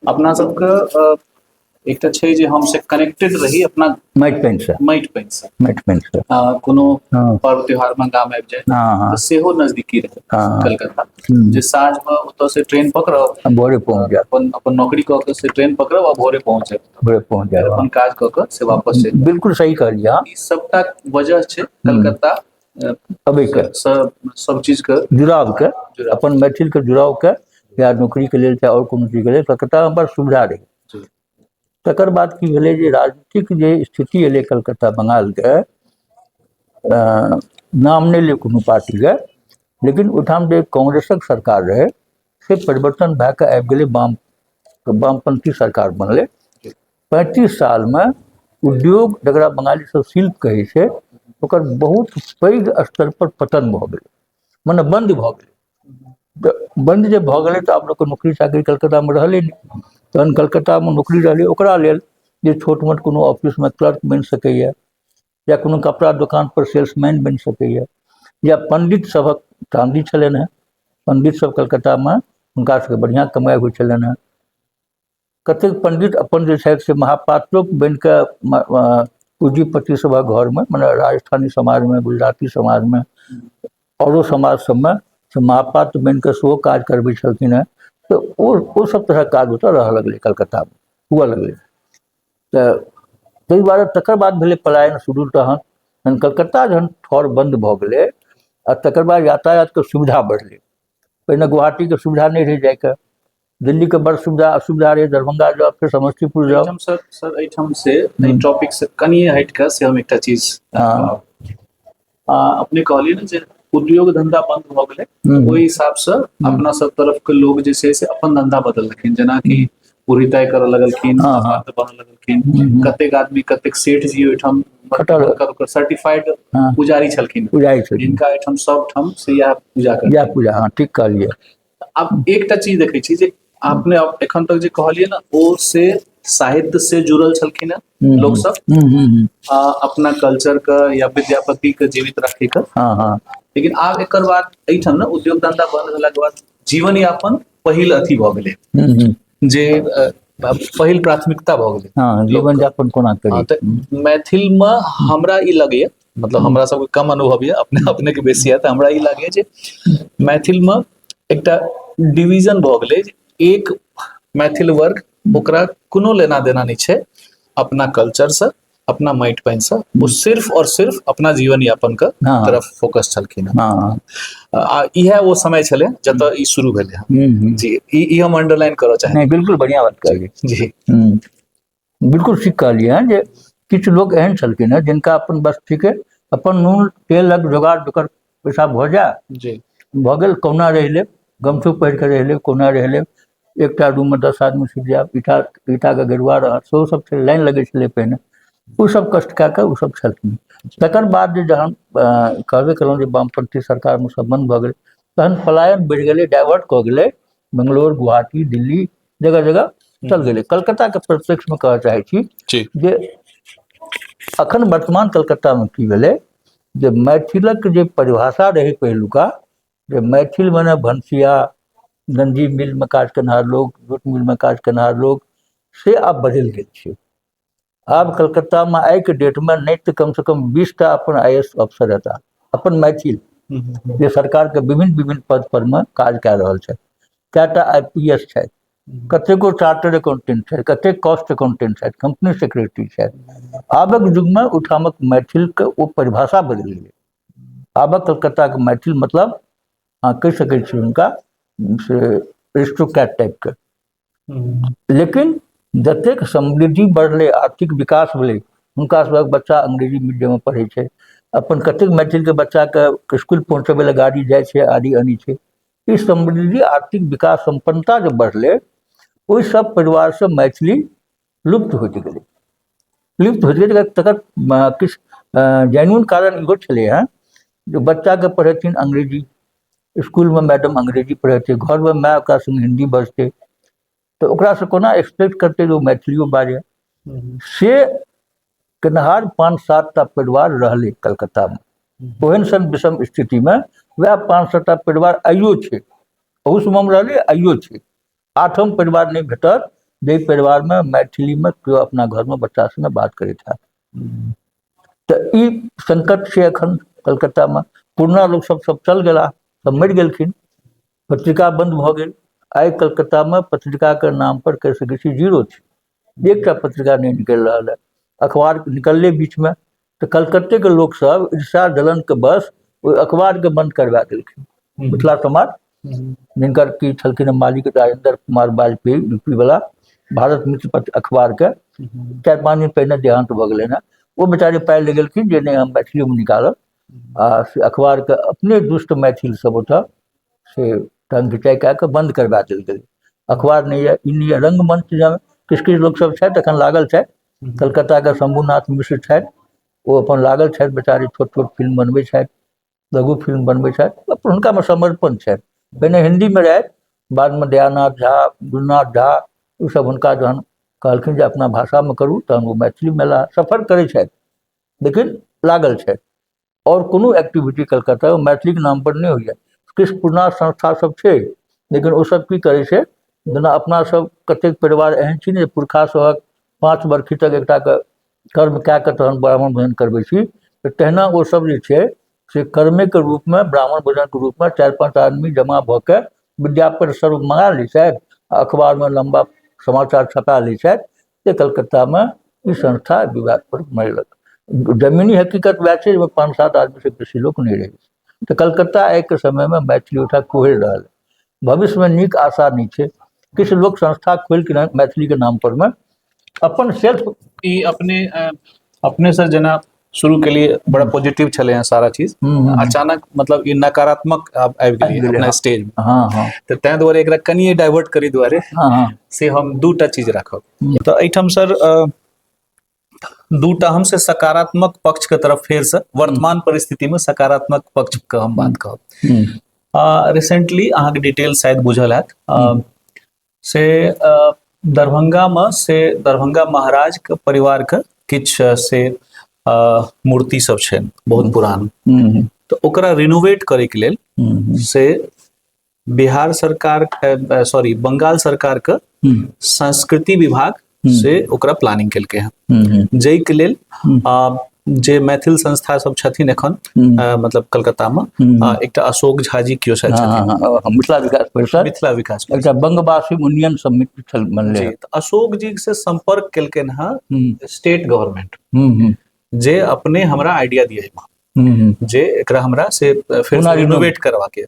अपना सबके एकटा छै जे हमसे कनेक्टेड रही अपना माटि पानि से कोनो पर्व त्योहार में गाम आबि जाए तऽ सेहो नजदीकी रहे कलकत्ता, जे साँझ में ओतऽ से ट्रेन पकड़ब, भोरे पहुँच जाए, अपन नौकरी कऽ के से ट्रेन पकड़ब आ भोरे पहुँच जाए, अपन काज कऽ के से वापस चलि। बिल्कुल सही कहलियै, ई सबटा वजह छै कलकत्ता अबै के सब चीज के जुड़ाव के, अपन मैथिल के जुड़ाव के, या नौकरी के लेल चाहे और कोनो चीज के लेल कलकत्ता में बड़ सुविधा रहे। तकर बाद की भेलै जे राजनीतिक जे स्थिति एलै कलकत्ता बंगाल के, नाम नहीं ले कोनो पार्टी के, लेकिन ओहिठाम जे कांग्रेसक सरकार रहे से परिवर्तन भए कऽ आबि गेलै, वामपंथी सरकार बनलै। 35 साल में उद्योग जकरा बंगाली सब शिल्प कहै छै, ओकर बहुत पैघ स्तर पर पतन भऽ गेलै, मने बंद भऽ गेलै। बंद जे भऽ गेलै तऽ आब लोक नौकरी चाकरी कलकत्ता में रहलै नहीं, तहन कलकत्ता में नौकरी रहलै ओकरा लेल जे छोट मोट कोनो ऑफिस में क्लर्क बनि सकैए, या कोनो कपड़ा दुकान पर सेल्समैन बनि सकैए, या पंडित सबक चांदी छलनि हैं, पंडित सब कलकत्ता में हुनका सबके बढ़िआँ कमाइ होइ छलनि हैं। कतेक पंडित अपन जे छथि से महापात्रो बनि कऽ पूंजीपति सभक घर में, मने राजस्थानी समाज में, गुजराती समाज में, औरो समाज सबमें से महापात्र बनि कऽ सेहो काज करबै छलखिन हैं। तो वो सब तरह काज ओतऽ रहऽ लगलै, कलकत्ता में हुअ लगलै। तऽ ताहि दुआरे तकर बाद भेलै पलायन शुरू। तहन कलकत्ता जहन ठौर बंद भऽ गेलै आ तकर बाद यातायात के सुविधा बढ़लै। पहिने गुवाहाटी के सुविधा नहीं रहे जाए, दिल्ली के बड़ सुविधा असुविधा रहे, दरभंगा जाओ फिर समस्तीपुर जाओ। सर एहिठाम से टॉपिक से कनिए हटि कऽ से हम एकटा चीज अपने कहलियै ने जे उद्योग धंधा बंद भऽ गेलै, ओहि हिसाब से अपना सब तरफ के लोग जे छै से अपन धंधा बदललखिन, जेना कि पूरी तय करऽ लगलखिन, बनऽ लगलखिन। कतेक आदमी, कतेक सेठ जी ओहिठाम सर्टिफाइड पुजारी छलखिन, जिनका एहिठाम सब ठाम से इएह पूजा ठीक कहलियै। आब एकटा चीज देखै छी जे आपने एखन तक जे कहलियै ना, ओ से साहित्य से जुड़ल छलखिन हैं लोग सब, अपना कल्चर के या विद्यापति के जीवित रखे के। लेकिन आब एकर बाद एहिठाम ना उद्योग धंधा बंद भेला के बाद जीवन यापन पहिल अथी भऽ गेलै, जे पहिल प्राथमिकता भऽ गेलै। हाँ जीवन यापन कोना हाँ, करी। तऽ मैथिलमे हमरा ई लगैए, मतलब हमरा सबके कम अनुभव यऽ, अपने के बेसी है, तऽ हमरा ई लागैए जे मैथिलमे एकटा डिवीजन भऽ गेलै जे एक मैथिल वर्ग, ओकरा कोनो लेना देना नहि छै अपना कल्चरसँ, अपना माटि पानिसँ, वो सिर्फ और सिर्फ अपना जीवन यापन के हाँ। तरफ फोकस छलखिन हँ। हाँ आ इएह वो समय छलै जतऽ ई शुरू भेलै हँ। जी, ई हम अंडरलाइन करऽ चाहै नहीं बिल्कुल बढ़िया बात कहलियै। जी। बिल्कुल ठीक कहलियै हँ जे किछु लोग एहन छलखिन हँ जिनका अपन बस ठीके अपन नून तेलक जोगाड़ जोकर पैसा भऽ जाए, जी भऽ गेल, कहुना रहि लेब, गमछो पहिर कऽ रहि लेब, कहुना रहि लेब, एकटा रूममे 10 आदमी सुति जायब, ईटाके गेरुआ रहत, सेहो सब छै, लाइन लगै छलै पहिने, ओ सब कष्ट कए कऽ ओ सब छलखिन। तकर बाद जे जहन कहबे केलहुँ जे वामपंथी सरकारमे सब बन्द भऽ गेलै, तहन पलायन बढ़ि गेलै, डाइवर्ट कऽ गेलै, बेंगलोर, गुवाहाटी, दिल्ली, जगह जगह चल गेलै। कलकत्ताके प्रत्यक्षमे कहऽ चाहै छी जी जे अखन वर्तमान कलकत्तामे की भेलै जे मैथिलक जे परिभाषा रहै पहिलुका, जे मैथिल मने भनसिया, गंजी मिलमे काज केनिहार लोक, जूट मिलमे काज केनिहार लोक, से आब बदलि गेल छै। आब कलकत्तामे आइके डेटमे नहीं तऽ कम से कम 20टा अपन IAS अफसर हेता अपन मैथिल, जे सरकारके विभिन्न विभिन्न पद पर में काज कए रहल छथि, कएटा IPS छथि, कतेको चार्टर्ड अकाउंटेंट छथि, कतेक कॉस्ट अकाउंटेंट छथि, कंपनी सेक्रेटरी छथि। आबक युगमे ओहिठामक मैथिलके ओ परिभाषा बदलि गेलै। आबक कलकत्ताके मैथिल मतलब अहाँ कहि सकै छी हुनका से एरिस्टोक्रेट टाइपके। लेकिन जतेक समृद्धि बढ़लै, आर्थिक विकास भेलै, हुनका सभक बच्चा अंग्रेजी मीडियममे पढ़ै छै, अपन कतेक मैथिलके बच्चाके स्कूल पहुँचबै लए गाड़ी जाइ छै, आदि आनी छै। ई समृद्धि, आर्थिक विकास, संपन्नता जो बढ़लै, ओहि सब परिवारसँ मैथिली लुप्त होइत गेलै। लुप्त होइत गेलै तकर किछु जेन्युइन कारण इहो छलै हँ जे बच्चाके पढ़ेथिन अंग्रेजी, स्कूलमे मैडम अंग्रेजी पढ़ेतै, घरमे माय ओकरा संगे हिंदी बजतै, तऽ ओकरासँ कोना एक्सपेक्ट करतै जे ओ मैथिलियो बाजै। से केनिहार 5-7टा परिवार रहलै कलकत्तामे। ओहन सन विषम स्थितिमे वएह 5-7टा परिवार आइयो छै, ओहू समय रहलै, आइयो छै। 8म परिवार नहीं भेटत जाहि परिवारमे मैथिलीमे केओ अपना घरमे बच्चा संगे बात करैत हैत। तऽ ई संकट छै एखन कलकत्तामे। पुरना लोक सब चल गेला, सब मरि गेलखिन, पत्रिका बंद भऽ गेल। आइ कलकत्तामे पत्रिकाके नाम पर कहि सकै छी जीरो छै, एकटा पत्रिका नहीं निकलि रहल है। अखबार निकललै बीचमे तऽ कलकत्तेके लोक सब ईर्ष्या जलनके बस ओहि अखबारके बंद करवा देलखिन। मिथिला समाज, जिनकर की छलखिन मालिक राजेंद्र कुमार वाजपेयी यूपी वाला, भारत मित्र अखबारके 4-5 दिन पहिने देहांत भऽ गेलै हँ। ओ बेचारे पाइ लगेलखिन जे नहीं हम मैथिलीमे निकालब, आ से अखबारके अपने दुष्ट मैथिल सब ओतऽ से टांग घिचाई कए कऽ बंद करवा देल गेलै। अखबार नहीं है, ई नहीं है। रंगमंच में किछु किछु लोक सब छथि एखन लागल छथि, कलकत्ताके शंभुनाथ मिश्र छथि, ओ अपन लागल छथि बेचारी, छोट छोट फिल्म बनबै छथि, लघु फिल्म बनबै छथि, अपन हुनकामे समर्पण छनि। पहिने हिंदीमे रहथि, बादमे दयानाथ झा, गुरुनाथ झा, ओ सब हुनका जहन कहलखिन जे अपना भाषामे करू तहन ओ मैथिलीमे एला, सफर करै छथि लेकिन लागल छथि। और कोनो एक्टिविटी कलकत्ता मैथिलीके नाम पर नहीं होइए। किछु पुरना संस्था सब छै, लेकिन ओ सब की करै छै, जेना अपना सब कतेक परिवार एहन छी ने जे पुरखा सबक 5 बरखी तक एकटाके कर्म कए कऽ तहन ब्राह्मण भोजन करबै छी, तऽ तहिना ओ सब जे छै से कर्मेके रूपमे, ब्राह्मण भोजनके रूपमे 4-5 आदमी जमा भऽ के विद्यापति सर्व मंगा लै छथि, अखबारमे लंबा समाचार छपा लै छथि जे कलकत्तामे ई संस्था विवाद पर मरलक। जमीनी हकीकत वएह छै जे 5-7 आदमी से बेसी लोक नहीं रहै छै। तऽ कलकत्ता आइके समयमे मैथिली ओहिठाम कोहरि रहल है। भविष्यमे नीक आशा नहीं छै। किछु लोक संस्था खोलि के मैथिलीके नाम परमे अपन सेल्फ ई अपने सर जेना शुरू के लिए बड़ा पॉजिटिव छले हैं सारा चीज, अचानक मतलब ई नकारात्मक आबि गेलै अपना स्टेज में। हाँ हाँ तऽ तैं दुआरे एकरा कनिए डाइवर्ट करै दुआरे हाँ हाँ से हम 2टा चीज राखब। तऽ एहिठाम सर 2टा हमसे सकारात्मक पक्ष के तरफ फेर से वर्तमान परिस्थिति में सकारात्मक पक्ष के हम बात कहब। रिसेंटली अहाँके डिटेल शायद बुझल हैत, से दरभंगा में से दरभंगा महाराज के परिवार के किछु से मूर्ति सब छै बहुत पुरान, तऽ ओकरा रिनोवेट करे के लेल से बिहार सरकार सॉरी बंगाल सरकार के संस्कृति विभाग से ओकरा प्लानिंग केलकै हैं जाहि के लेल जे मैथिल संस्था सब छथिन एखन मतलब कलकत्ता में एकटा अशोक झा जी कियो छथिन मिथिला विकास परिषद मिथिला विकास एकटा बंगवासी यूनियन समिति छल बनले जी, तो अशोक जी से संपर्क केलकैन हैं स्टेट गवर्नमेंट जे अपने हमरा आइडिया दिए जे एकरा हमरा से फिर से रिनोवेट करवा के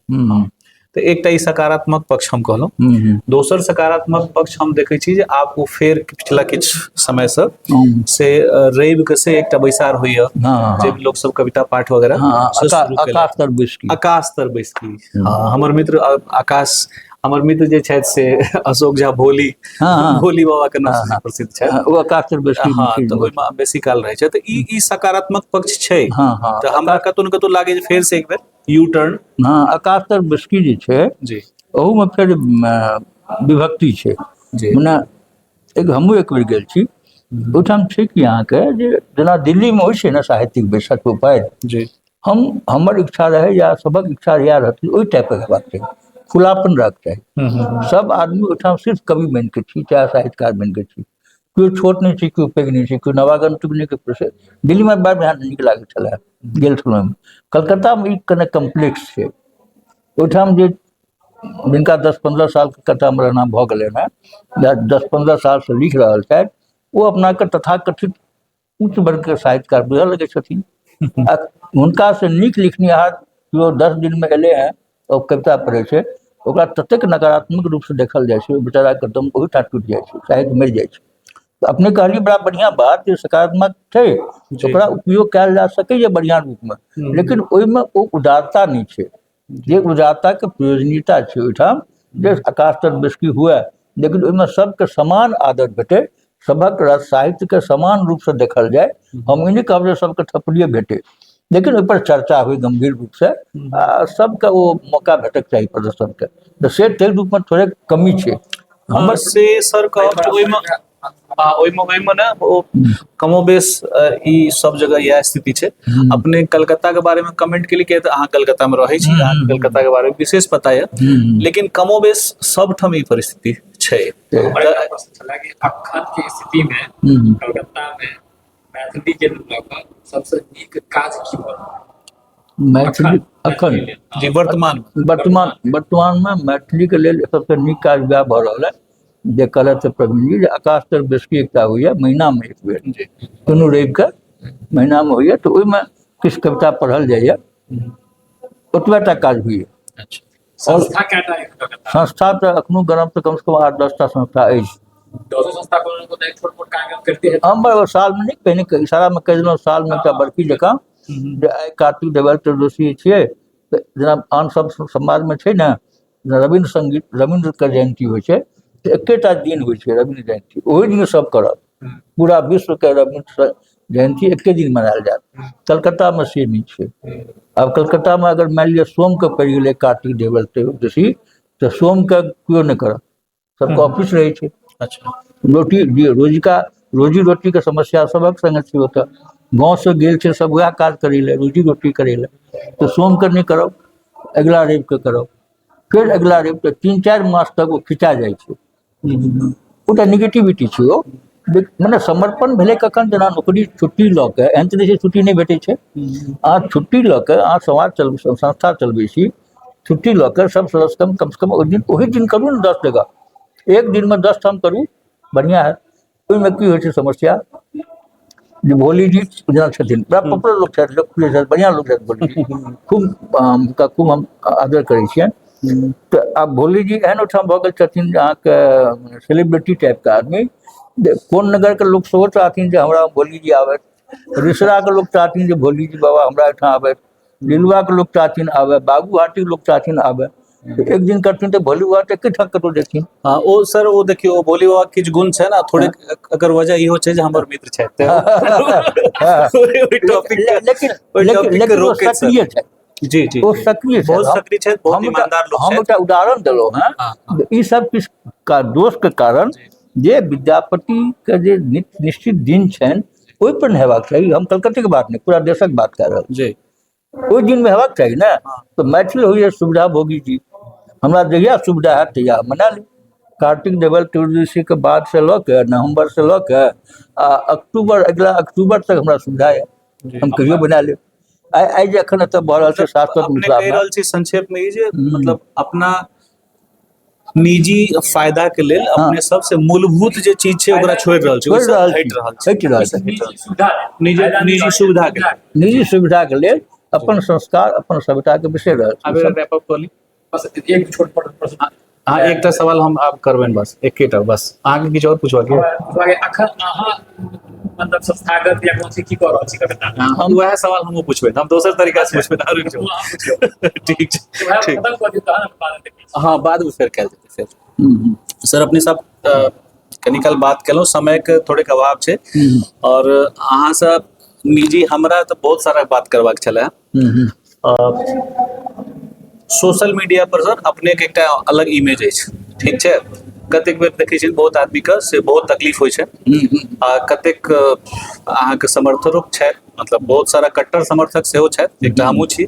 तो एकटा ई सकारात्मक पक्ष हम कहलहुँ दोसर सकारात्मक पक्ष हम देखै छी जे आब ओ फेर पिछला किछु समय से रवि के से एकटा बैसार होइए जे लोग सब कविता पाठ वगैरह आकाश तर बैसकी हमर मित्र आकाश हमर मित्र जे छथि से अशोक झा भोली भोली बाबा के नाम से प्रसिद्ध छथि ओ आकाश तर बैसकी तो ओहिमे बेसी काल रहै छै तो ई सकारात्मक पक्ष छै तो हमरा कतौ न कतौ लागे फेर से एक बेर यू टर्न आकाश तर बैसकी जे छै जी ओहू में फेर विभक्ति छै मने हमहूँ एक बेर गेल छी ओहिठाम छै कि अहाँके जे जेना दिल्ली में होइ छै ने साहित्यिक बैसक उपाय जी हमर इच्छा रहे या सबक इच्छा इएह रहतै ओहि टाइप के हेबाक चाही खुलापन रहक चाही सब आदमी ओहिठाम सिर्फ कवि बनि के छी चाहे साहित्यकार बनि के छी केओ छोट नहीं छै केओ पैघ नहीं छै केओ नवागंतुक नहीं के दिल्ली में बड़ नीक लागै छलै गेल छलहुँ कलकत्ता में ई कने कम्प्लेक्स छै ओहिठाम जे जिनका 10-15 साल कलकत्ता में रहना भऽ गेलै हँ 10-15 साल से लिख रहल छथि ओ अपना के तथाकथित उच्च वर्ग के साहित्यकार बुझऽ लगै छथिन हुनका से नीक लिखनिहार केओ 10 दिन में एलै हैं और कविता पढ़ै छै ओकरा ततेक नकारात्मक रूप से देखल जाइ छै बेचारा के दम ओहिठाम टूटि जाइ छै साहित्य मरि जाइ छै तो अपने कहलिए बड़ा बढ़िया बात जे सकारात्मक छै ओकरा उपयोग कयल जा सकैए बढ़िया रूप में लेकिन ओहिमे ओ उदारता नहीं छै जे उदारता के प्रयोजनीयता छै ओहिठाम जे आकाश तर बैसकी हुए लेकिन ओहिमे सबके समान आदर भेटे सबक साहित्य के समान रूप से देखल जाए हम ई नहीं कहब जे सबके थपड़िए भेटे लेकिन ओहि पर चर्चा हुई गंभीर रूप से सबके वो मौका भेटक चाहिए प्रदर्शन के तो से ताहि रूप में थोड़े कमी छै हमर से सर कहब ओहिमे ना ओ कमोबेश ई सब जगह यह स्थिति छै अपने कलकत्ता के बारे में कमेंट के लिए तो अहाँ कलकत्ता में रहे छी अहाँ कलकत्ता के बारे में विशेष पता है लेकिन कमोबेश सब ठम ई परिस्थिति छै अखन के स्थिति में कलकत्ता में मैथिली के लग सबसे नीक काज की भऽ मैथिली अखन जी वर्तमान में मैथिली के लेल सबसे नीक काज वएह भऽ रहल है जे कहलत प्रवीण जी आकाश तर बैसकी एकटा होइए महीना में एक बेर कोनो रवि के महीना में होइए तो ओहिमे किछु कविता पढ़ल जाइए ओतबेटा काज होइए संस्था कएटा संस्था तो अखनो गरम तो कम से कम 8-10टा संस्था अछि संस्था को छोट मोट काम करते हैं हम साल में नहीं पहिने इशारा में कहि देलहुँ साल में एकटा बड़की जकाँ जे आइ कार्तिक देवल त्रयोदशी छियै जेना आन सब समाज में छै ने रविन्द्र के जयंती होइ छै तो एकेटा दिन होइ छै रविन्द्र जयंती ओहि दिन सब करत पूरा विश्व के रविन्द्र जयंती एके दिन मनायल जायत कलकत्ता में से नहीं छै अब कलकत्ता में अगर मान लिअ सोम के पड़ि गेलै कार्तिक देवल त्रयोदशी तो सोम के केओ नहीं करत सबके ऑफिस रहै छै रोजी रोटी के समस्या सबक संग छै ओतऽ गाँव से गेल छै सब वएह काज करै लए रोजी रोटी करै लए तो सोम के नहीं करब अगिला रवि के करब फिर अगिला रवि तो 3-4 मास तक वो खिंचा जाइ छै ओटा निगेटिविटी छै ओ मने समर्पण भेलै कखन जेना नौकरी छुट्टी लऽ के एहन तऽ छुट्टी नहीं भेटै छै अहाँ छुट्टी लऽ के अहाँ समाज संस्था चलबै छी छुट्टी लऽ के सब सदस्य कम से कम ओहि दिन करू ने 10 जगह एक दिन में 10 ठाम करू बढ़िया है ओहिमे की होइ छै समस्या जे भोली जी जेना छथिन बड़ा पॉपुलर लोग छथि लोकप्रिय छथि बढ़िया लोग छथि भोली जी खूब हम आदर करै छियनि तो आब भोली जी एहन ओहिठाम भऽ गेल छथिन जे अहाँके सेलिब्रिटी टाइप के आदमी कोन नगर के लोग सेहो चाहथिन जे हमरा भोली जी आबथि रिसरा के लोग चाहथिन जे भोली जी बाबा हमरा एहिठाम आबथि लिलुआ के लोग चाहथिन आबे बाबूहाटी के लोग चाहथिन आबे एक दिन करथिन तो भोली बाबा एके ठाम कतौ देखथिन ओ सर ओ देखियो भोली बाबा किछु गुण छै ना थोड़े अगर वजह इहो छै जे हमर मित्र छथि ओहि टॉपिक के रोके सक्रिय छै जी जी वो सक्रिय बहुत सक्रिय छै बहुत ईमानदार लोग हम एकटा उदाहरण देलहुँ हैं ई सब किस का दोष के कारण जे विद्यापति के जे निश्चित दिन छनि ओहि पर नहीं हेबाक चाही हम कलकत्ते के बात नहीं पूरा देशक बात कर रहल जी ओहि दिन में हेबाक चाही ना तो मैथिल होइए सुविधा भोगी जी हमरा जहिया सुविधा है तहिया हम बना ली। कार्तिक देवल त्रयोदशी के बाद से लऽ के नवंबर से लऽ के अक्टूबर, अगला अक्टूबर तक हमरा सुविधा है, हम कहियो बना लेब। आइ जे एखन एतऽ भऽ रहल छै शाश्वत अपने मिथिला कहि में, रहल छी संक्षेप में ई जे मतलब अपना निजी फायदा के लेल अपने सबसे मूलभूत जे चीज छै ओकरा छोड़ि रहल छी, छोड़ि ओहिसँ रहल हटि छी, रहल छी। हटि रहल छी। निजी सुविधा के लेल। निजी सुविधा के लेल अपन संस्कार अपन सभ्यता के बिसरि रहल छी। अगर रैप अप कर ली। बस एक छोट प्रश्न हाँ, एकटा सवाल हम आप करबनि, बस एकेटा, बस अहाँके किछु और पूछबाक यऽ? अखन अहाँ मतलब संस्थागत या कोनो चीज की कऽ रहल छी कविता? हम वएह सवाल हमहूँ पूछबै, हम दोसर तरीका से पूछबै, ना रुकि जाउ। ठीक छै, ठीक। खत्म कऽ दियौ तहन हम बाद में देखै छी। हाँ, बाद में फेर कयल जेतै फेर। सर अपने सब कनी काल बात केलहुँ, समय के थोड़े अभाव छै और अहाँ से निजी हमरा तऽ बहुत सारा बात करबाक छलै। सोशल मीडिया पर सर अपने के एकटा अलग इमेज अछि, ठीक छै। कतेक बेर देखै छियै बहुत आदमी के से बहुत तकलीफ होइ छै आ कतेक अहाँके समर्थक छथि, मतलब बहुत सारा कट्टर समर्थक सेहो छथि, एकटा हमहूँ छी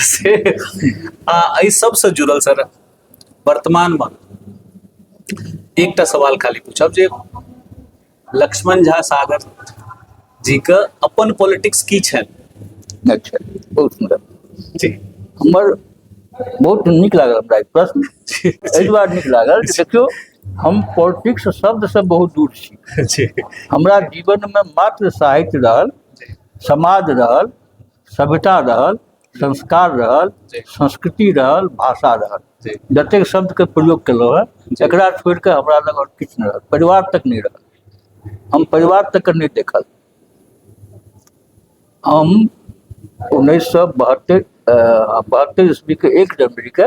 से एहि सबसँ जुड़ल सर वर्तमान में एकटा सवाल खाली पूछब जे लक्ष्मण झा सागर जी के अपन पॉलिटिक्स की छनि? अच्छा, बहुत सुंदर जी। हमर बहुत नीक लागल हमरा ई प्रश्न, एहि दुआरे नीक लागल कि देखियौ हम पॉलिटिक्स शब्द से बहुत दूर छी। जी। हमरा जीवन में मात्र साहित्य रहल, समाज रहल, सभ्यता रहल, संस्कार रहल, संस्कृति रहल, भाषा रहल। जतेक शब्द के प्रयोग केलहुँ है एकरा छोड़ के हमरा लग और किछु नहीं रहल, परिवार तक नहीं रहल। हम परिवार तक नहीं देखल। हम 1972 ईस्वी के 1 जनवरी के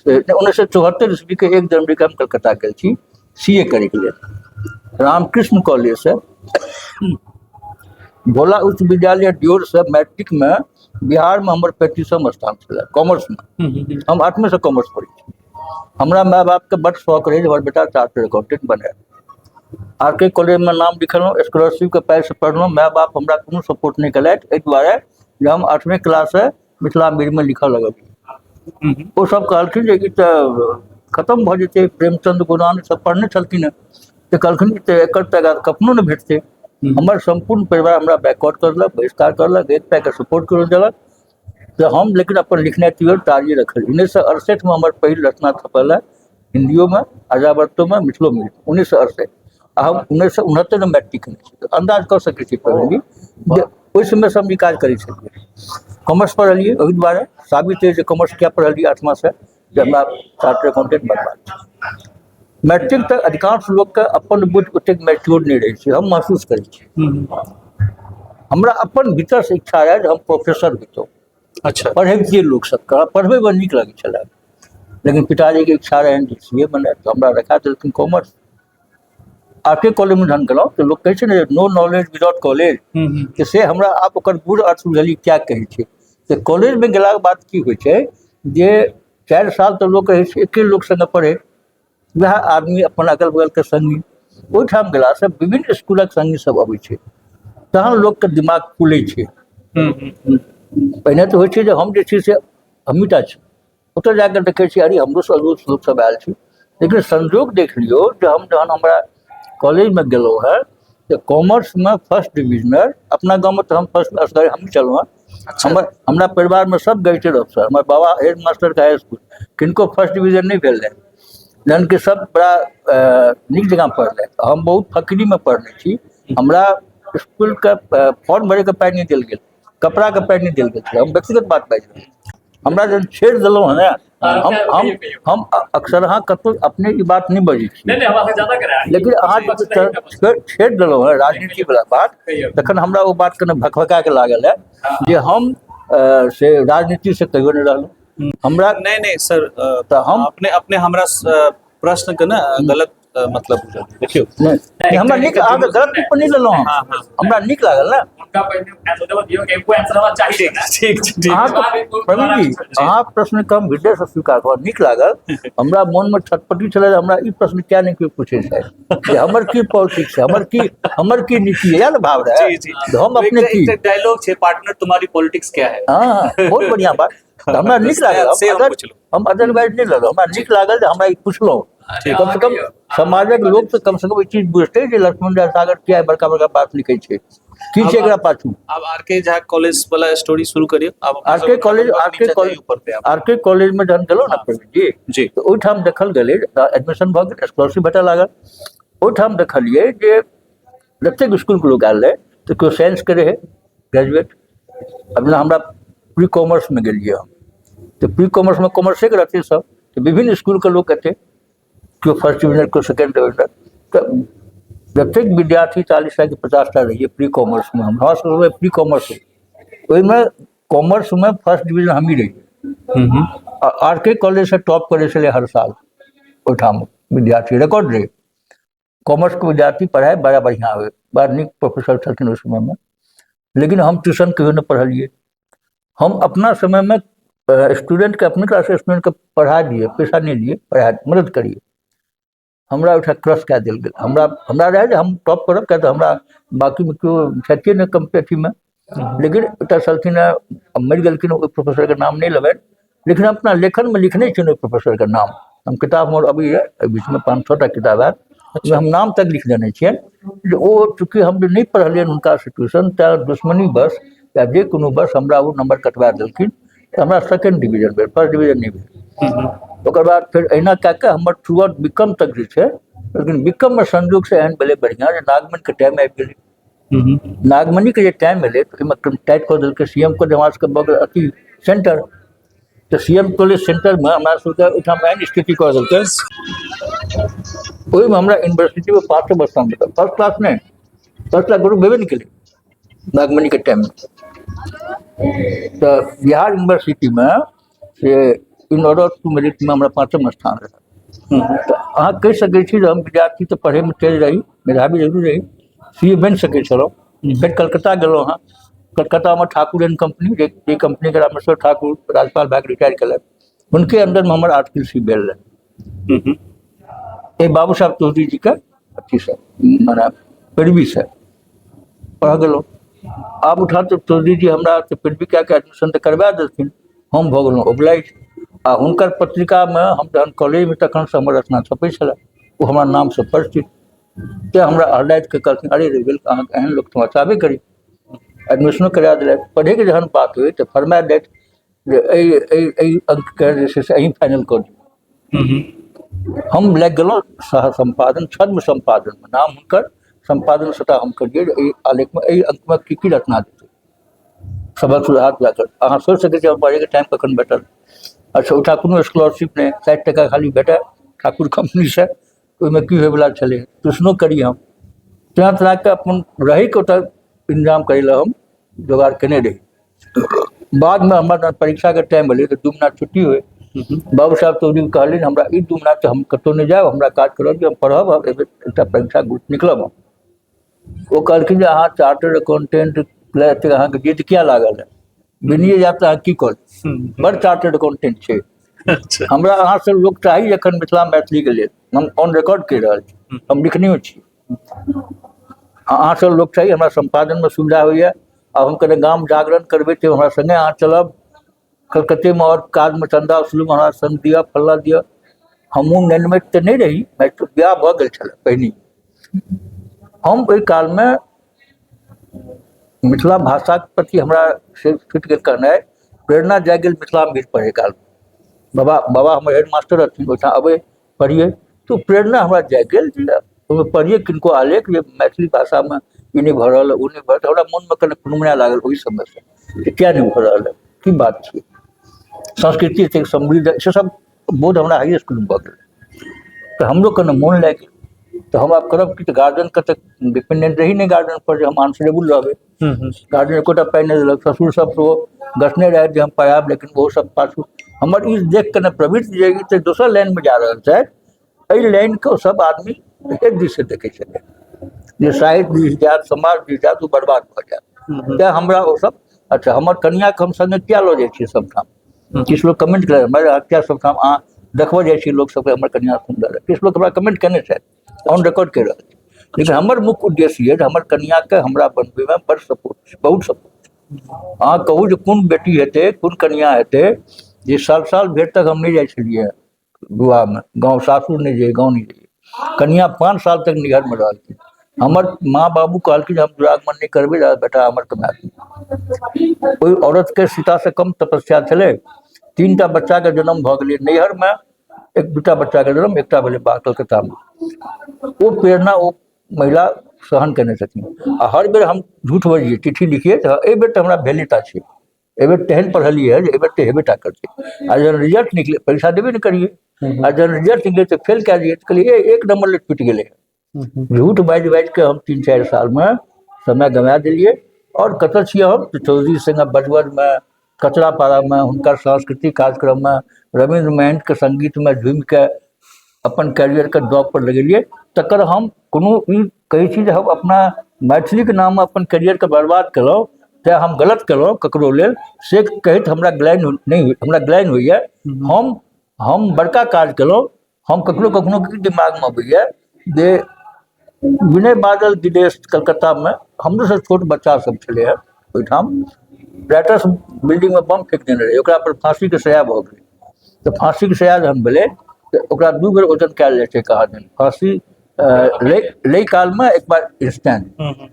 1974 ईस्वी के 1 जनवरी के हम कलकत्ता गेल छी CA करे के लिए। रामकृष्ण कॉलेज से भोला उच्च विद्यालय डियोर से मैट्रिक में बिहार में हमर 35वां स्थान छलै कॉमर्स में। हम 8वीं से कॉमर्स पढ़ी छी। हमरा माय बाप के बड़ शौक रहे हमर बेटा चार्टर्ड अकाउंटेंट बने। RK कॉलेज में नाम लिखलहुँ, स्कॉलरशिप के पैर से पढ़लहुँ। माय बाप हमरा कोनो सपोर्ट नहीं कलथि, एहि दुआरे जे हम 8वीं क्लास से मिथिला मीर में लिखऽ लगलियै। ओ सब कहलखिन जे ई तऽ खत्म भऽ जेतै, प्रेमचंद गोदान सब पढ़ने छलखिन, तऽ कहलखिन तऽ एकर तऽ कखनो नहीं भेटतै। हमर संपूर्ण परिवार हमरा बैकआउट करलक, बहिष्कार करलक, एक पैके सपोर्ट कर देलक। तो हम लेकिन अपन लिखनाइ तीर जारी रखल। 1968 में हमर पहिल रचना छपल है हिंदियों में, अर्यावर्तो में, मिथिलो में, 1968। आ हम 1969 में मैट्रिक केने छी, अंदाज कऽ सकै छी पढ़ली जे ओहि समय से हम ई काज करै छलियै। कॉमर्स पढ़लियै, ओहि दुआरे साबित है जे कॉमर्स क्या पढ़लियै 8वां से जे हमरा चार्टर्ड अकाउंटेंट बनबाक छै। मैट्रिक तक अधिकांश लोग के अपन बुद्धि ओतेक मैच्योर नहीं रहे छै, हम महसूस करै छी। हमरा अपन भीतर से इच्छा है जे हम प्रोफेसर होइतहुँ। अच्छा। पढ़ैबतियै लोक सबके, पढ़बै में नीक लगै छलै, लेकिन पिताजी के इच्छा रहनि जे CA बने, तो हमरा रखा देलखिन कॉमर्स। RK कॉलेज में जहन गेलहुँ तऽ लोक कहै छै ने नो नॉलेज विदाउट कॉलेज, कि से हमरा आब ओकर बुढ़ अर्थ बुझलियै क्या कहै छै। तऽ कॉलेज में गेलाके बाद की होइ छै जे 4 साल तऽ लोक रहै छै एके लोक संगे पढ़े, वएह आदमी अपन अगल बगल के संगी, ओहिठाम गेलासँ विभिन्न स्कूलक संगी सब अबै छै, तहन लोकके दिमाग खुलै छै। पहिने तऽ होइ छै जे हम जे छी से हमहीटा छी, ओतऽ जाकर देखै छी अरे हमरो से अड़ोस लोक सब आयल छै। लेकिन संजोग देख लियौ जे हम जहन हमरा कॉलेज में गेलहुँ है तो कॉमर्स में फर्स्ट डिविजनर, अपना गाँव में तो हम फर्स्ट असगर हम चलूँ। हमरा परिवार में सब गेटेड ऑफिसर, हमारे बाबा हेड मास्टर का हाई स्कूल, किनको फर्स्ट डिवीजन नहीं भेल रहे, जहन कि सब बड़ा नीक जगह पढ़ले। हम बहुत फकरी में पढ़ने छी, हमरा स्कूल के फॉर्म भरे के पाई नहीं देल गेल, कपड़ा के पाई नहीं देल गेल। हम व्यक्तिगत बात बाजि रहल छी, हमरा जहन छेड़ देलहुँ है ना, हम अक्सर अहाँ कतौ अपने की बात नहीं बजै छी, लेकिन अहाँ छेड़ देलहुँ है राजनीति वाला बात, तखन हमरा वो बात कने भकभका के लागल है जे हम से राजनीति से कहियो नहीं रहलहुँ। हमरा नहीं सर, तो हम अपने हमरा प्रश्न के ना गलत मतलब देखियो नहीं हमरा नीक अहाँके गलत टिप्पणी लेलहुँ हम हमरा नीक लागल ने उनका पहले सोचे बस दियो कि इनको आंसर होना चाहिए ठीक अहाँके प्रवीण जी अहाँ प्रश्न कम हृदय से स्वीकार कर नीक लागल हमरा मन में छटपटी छलै जे हमरा ई प्रश्न क्या नहीं कोई पूछे छै जे हमर की पॉलिटिक्स है हमर की नीति है याद भाव रहे जी जी हम अपने की डायलॉग छे पार्टनर तुम्हारी पॉलिटिक्स क्या है हाँ बहुत बढ़िया बात तऽ हमरा नीक लागल हम अदरवाइज नहीं लगल हमरा नीक लागल जे हमरा ई पुछलहुँ कम से कम समाजक लोग तो कम से कम ई चीज बुझते जे लक्ष्मण झा सागर क्या बड़का बड़का बात लिखे छै की छै एकरा पाछू अब आरके झा कॉलेज वाला स्टोरी शुरू करियो अब आरके कॉलेज में जहन गेलहुँ ने प्रवीण जी तऽ ओहिठाम देखल गेलै एडमिशन भऽ गेल स्कॉलरशिप भेटऽ लागल ओहिठाम देखलियै जे जतेक स्कूलके लोक आयल रहै तऽ केओ साइंसके रहै ग्रेजुएट अब जेना हमरा प्री कॉमर्समे गेलियै हम तऽ प्री कॉमर्समे कॉमर्सेके रहतै सब तऽ विभिन्न स्कूलके लोक एतै केओ फर्स्ट डिवीजन केओ सेकेंड डिवीजन तऽ जतेक विद्यार्थी 40टा कि 50टा रहिए प्री कॉमर्स में हमरा सब प्री कॉमर्स ओहिमे कॉमर्स में फर्स्ट डिवीजन हम ही रहिए आर के कॉलेज से टॉप करे छलै हर साल ओहिठाम विद्यार्थी रिकॉर्ड रहे कॉमर्स के विद्यार्थी पढ़ाई बड़ा बढ़िया हुए बड़ा नीक प्रोफेसर छलखिन उस समय में लेकिन हम ट्यूशन कहियो नहीं पढ़लिए हम अपना समय में स्टूडेंट के अपने क्लास स्टूडेंट के पढ़ा दिए पैसा नहीं दिए पढ़ा मदद करिए हमरा उठा क्रश कए देल गेल हमरा रहे जे हम टॉप करब क्या तो हमरा बाकी में क्यों छथिए ने कम्पेटिव में लेकिन एकटा छलखिन मरि गेलखिन ओहि प्रोफेसर के नाम नहीं लेबै लेकिन अपना लेखन में लिखने छियै ओहि प्रोफेसर के नाम हम किताब हमर अभी है बीच में 500टा किताब है उसमें हम नाम तक लिख देने छियै जे ओ चूँकि हम नहीं पढ़लियनि हुनका से ट्यूशन तऽ दुश्मनी बस या जे कोनो बस हमरा वो नंबर कटवा देलखिन हमरा सेकेंड डिवीजन भेल फर्स्ट डिवीजन नहीं भेल ओकर बाद फिर अहिना कए कऽ हमर थ्रू आउट बीकॉम तक जे छै लेकिन बीकॉम में संयोग से एहन भेलै बढ़िया जे नागमणि के टाइम आबि गेलै नागमणि के जे टाइम एलै तऽ ओहिमे टाइट कऽ देलकै सीएम के हमरा सबके बगल अथी सेंटर तऽ सीएम कॉलेज सेंटर में हमरा सबके ओहिठाम एहन स्थिति कऽ देलकै ओहिमे हमरा यूनिवर्सिटी में 5 वर्ष भेटल फर्स्ट क्लास ग्रुप भेबे नहीं केलै नागमणि के टाइम में तऽ बिहार यूनिवर्सिटी में से इन ऑर्डर टू मेरिट में हमरा 5म स्थान रहे तो अहाँ कहि सकै छी जे हम विद्यार्थी तो पढ़े में तेज रही मेधावी जरूर रही सीए बनि सकै छलहुँ फिर कलकत्ता गेलहुँ हाँ कलकत्ता में Thakur and company J company के रामेश्वर ठाकुर राज्यपाल भए रिटायर केलक उनके अंदर में हमर आर्टिकल सी भेल रहे ये बाबू साहब चौधरी जी के अथी से माने पैरवी से पढ़ गेलहुँ आब उठा तो चौधरी जी हमरा तऽ पैरवी कए के एडमिशन तऽ करबा देलखिन हम भऽ गेलहुँ ओब्लाइज आ हुनकर पत्रिका में हम जहन कॉलेज में तखन से हमर रचना छपै छलै ओ हमरा नाम से परिचित ते हमरा हरलाइत के कहलखिन अरे रेवेल अहाँ एहन लोक तो चाहबे करी एडमिशनो करा दिले पढ़े के जहन बात हुई तो फरमा देत जे एहि अंक के जे छै से अहीं फाइनल कर दियौ हम लागि गेलहुँ सह संपादन छद्म संपादन में नाम हुनकर संपादन स्वतः हम करिए एहि आलेख में एहि अंक में की रचना देतै सबक सुधार जाकर अहाँ सोचि सकै छी हम पढ़े के टाइम कखन भेटल अच्छा उठा कोनो स्कॉलरशिप नहीं 60 टका खाली भेटे ठाकुर कंपनी से ओहिमे की होयवला छलै ट्यूशनो करी हम तेना तरह के अपन रही के ओतऽ इंतजाम करै लए हम जोगाड़ केने रही बाद में हमर परीक्षा के टाइम भेलै तऽ 2 महीना छुट्टी हुए बाबू साहब चौधरी कहलिन हमरा ई 2 महीना हम कतौ नहीं जायब हमरा काज करब जे हम पढ़ब एकटा परीक्षा निकलब ओ कहलखिन जे अहाँ चार्टर्ड अकाउंटेंट अहाँके जीत किया लागल है बिनिए जायब तऽ अहाँ की करू बड़ चार्टर्ड अकाउंटेंट छै हमरा अहाँ से लोक चाही एखन मिथिला मैथिली के लेल हम ऑन रिकॉर्ड कहि रहल छी हम लिखने छी अहाँ से लोक चाही हमरा संपादन में सुविधा होइए आ हम कने गाम जागरण करबै तऽ हमरा संगे अहाँ चलब कलकत्ते में और काज में चंदा वसूल में हमरा संग दिअ फल्ला दिअ हमहूँ नैनमेट तऽ नहीं रही तो ब्याह भऽ गेल छलै पहिने हम ओहि काल में मिथिला भाषा के प्रति हमरा से छुटि गेल कहनाइ प्रेरणा जाग गेल मिथिला में पढ़े काल में बाबा हमर हेड मास्टर रहथिन ओहिठाम अबै पढ़िए तो प्रेरणा हमरा जाग गेल जे ओहिमे पढ़िए किनको आलेख जे मैथिली भाषा में ई नहीं भऽ रहल ओ नहीं भऽ रहल हमरा मन में कने खुनमुना लागल ओहि समय से क्या नहीं भऽ रहल है की बात छै संस्कृति एतेक समृद्ध से सब बोध हमरा हाई स्कूल में भऽ गेल तऽ हमरो कने मोन लागि गेल तो हम आप करब कि गार्जियन के तक डिपेंडेंट रही नहीं गार्जियन पर जे हम आंसरेबल रहबै गार्जियन एकोटा पाइ नहीं देलक ससुर सब तो गसने रहे जे हम पढ़ायब लेकिन वो सब पाछू हमर ई देख के ने प्रवृत्ति जे ई दोसर लाइन में जा रहल छै एहि लाइन के सब आदमी एक दिशा देखे छले जे साहित्य दिस जायत समाज दिस जायत ओ बर्बाद भऽ जायत। तेँ हमरा ओ सब अच्छा हमर कनियाके हम संगे किया लऽ जाइ छियै सबठाम। किछु लोग कमेंट करे हमरा किया सबठाम अहाँ देखबऽ जाइ छी लोक सबके हमर कनिया सुन्दर है, किछु लोग हमरा कमेंट केने छथि, ऑन रिकॉर्ड कहि रहल छी। लेकिन हमर मुख्य उद्देश्य ये जे हमर कनियाके हमरा बनबैमे बड़ सपोर्ट, बहुत सपोर्ट। अहाँ कहू जे कोन बेटी हेतै कोन कनिया हेतै जे साल साल भरि तक हम नहीं जाइ छलियै विवाहमे, गाँव सासुर नहीं जाइए, गाँव नहीं जाइए। कनिया 5 साल तक नैहरमे रहलखिन। हमर माँ बाबू कहलखिन हम दुरागमन नहीं करबै, बेटा हमर कमाए। ओहि औरतके सीतासँ कम तपस्या छलै। 3टा बच्चाके जन्म भऽ गेलै नैहरमे, 1-2टा बच्चाके जन्म एकटा भेलै कलकत्तामे। ओ प्रेरणा ओ महिला सहन केने छथिन। आ हर बेर हम झूठ बजिए चिट्ठी लिखिए तऽ एहि बेर तऽ हमरा भेलिता छै, एहि बेर तेहन पढ़लिए जे एहि बेर तऽ हेबेटा करतै। आ जहन रिजल्ट निकले परीक्षा देबे ने करिए, आ जहन रिजल्ट निकले तऽ फेल कए दिए, तऽ कहलिए 1 नंबर ले टूटि गेलै। झूठ बाजि बाजि के हम 3-4 सालमे समय गंवा देलिए। और कतऽ छियै हम तऽ चौधरी सिंह बजवजमे, कचरापाड़ामे हुनकर सांस्कृतिक कार्यक्रममे, रविन्द्र महंतके संगीतमे झूमिके अपन कैरियरके दाँव पर लगेलिए। तकर हम कोनो ई कहै छी जे हम अपना मैथिलीके नाममे अपन कैरियरके बर्बाद केलहुँ, तेँ हम गलत केलहुँ ककरो लेल से कहैत हमरा ग्लानि होइए। हम बड़का काज केलहुँ। हम कखनो दिमागमे अबैए जे विनय बादल दिनेश कलकत्तामे हमरोसँ छोट बच्चा सब छलै हँ ओहिठाम, राइटर्स बिल्डिंगमे बम फेंक देने रहै, ओकरा पर फांसीके सजा भऽ गेलै। तऽ फांसीके सजा जहन भेलै तऽ ओकरा 2 बेर ओजन कयल जाइ छै कहा दिन, फांसी लई कालमे एक बार इंस्टेंट।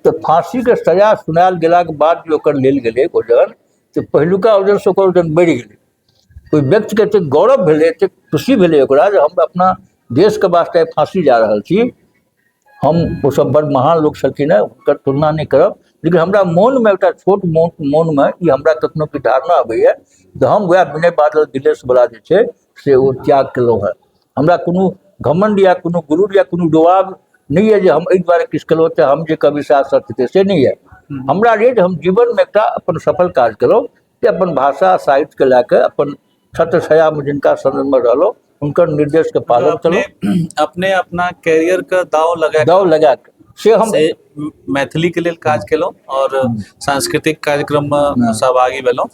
तऽ फांसीके सजा सुनायल गेलाके बाद जे ओकर लेल गेलै ओजन, तऽ पहिलुका ओजनसँ ओकर ओजन बढ़ि गेलै। ओहि व्यक्तिके एतेक गौरव भेलै, एतेक खुशी भेलै ओकरा जे हम अपना देशके वास्ते फांसी जा रहल छी। हम ओ सब बड़ महान लोक छलखिन हेँ, हुनकर तुलना नहीं करब। लेकिन हमरा मोनमे एकटा छोट मोनमे ई हमरा कखनो की धारणा अबैए जे हम वएह विनय बादल दिनेशवला जे छै से ओ त्याग केलहुँ हेँ। हमरा कोनो घमंड या कोनो गुरूर या कोनो डोआब नहीं है जे हम एहि दुआरे किछु केलहुँ तऽ हम जे कवि शास्त्र हेतै से नहीं है। हमरा रहै जे हम जीवनमे एकटा अपन सफल काज केलहुँ जे अपन भाषा साहित्यके लए कऽ अपन छत्र छायामे जिनका संगमे रहलहुँ हुनकर निर्देशके पालन केलहुँ। अपने अपना कैरियर का दाव लगा के से हम मैथिली के लेल काज केलहुँ और सांस्कृतिक कार्यक्रममे सहभागी भेलहुँ।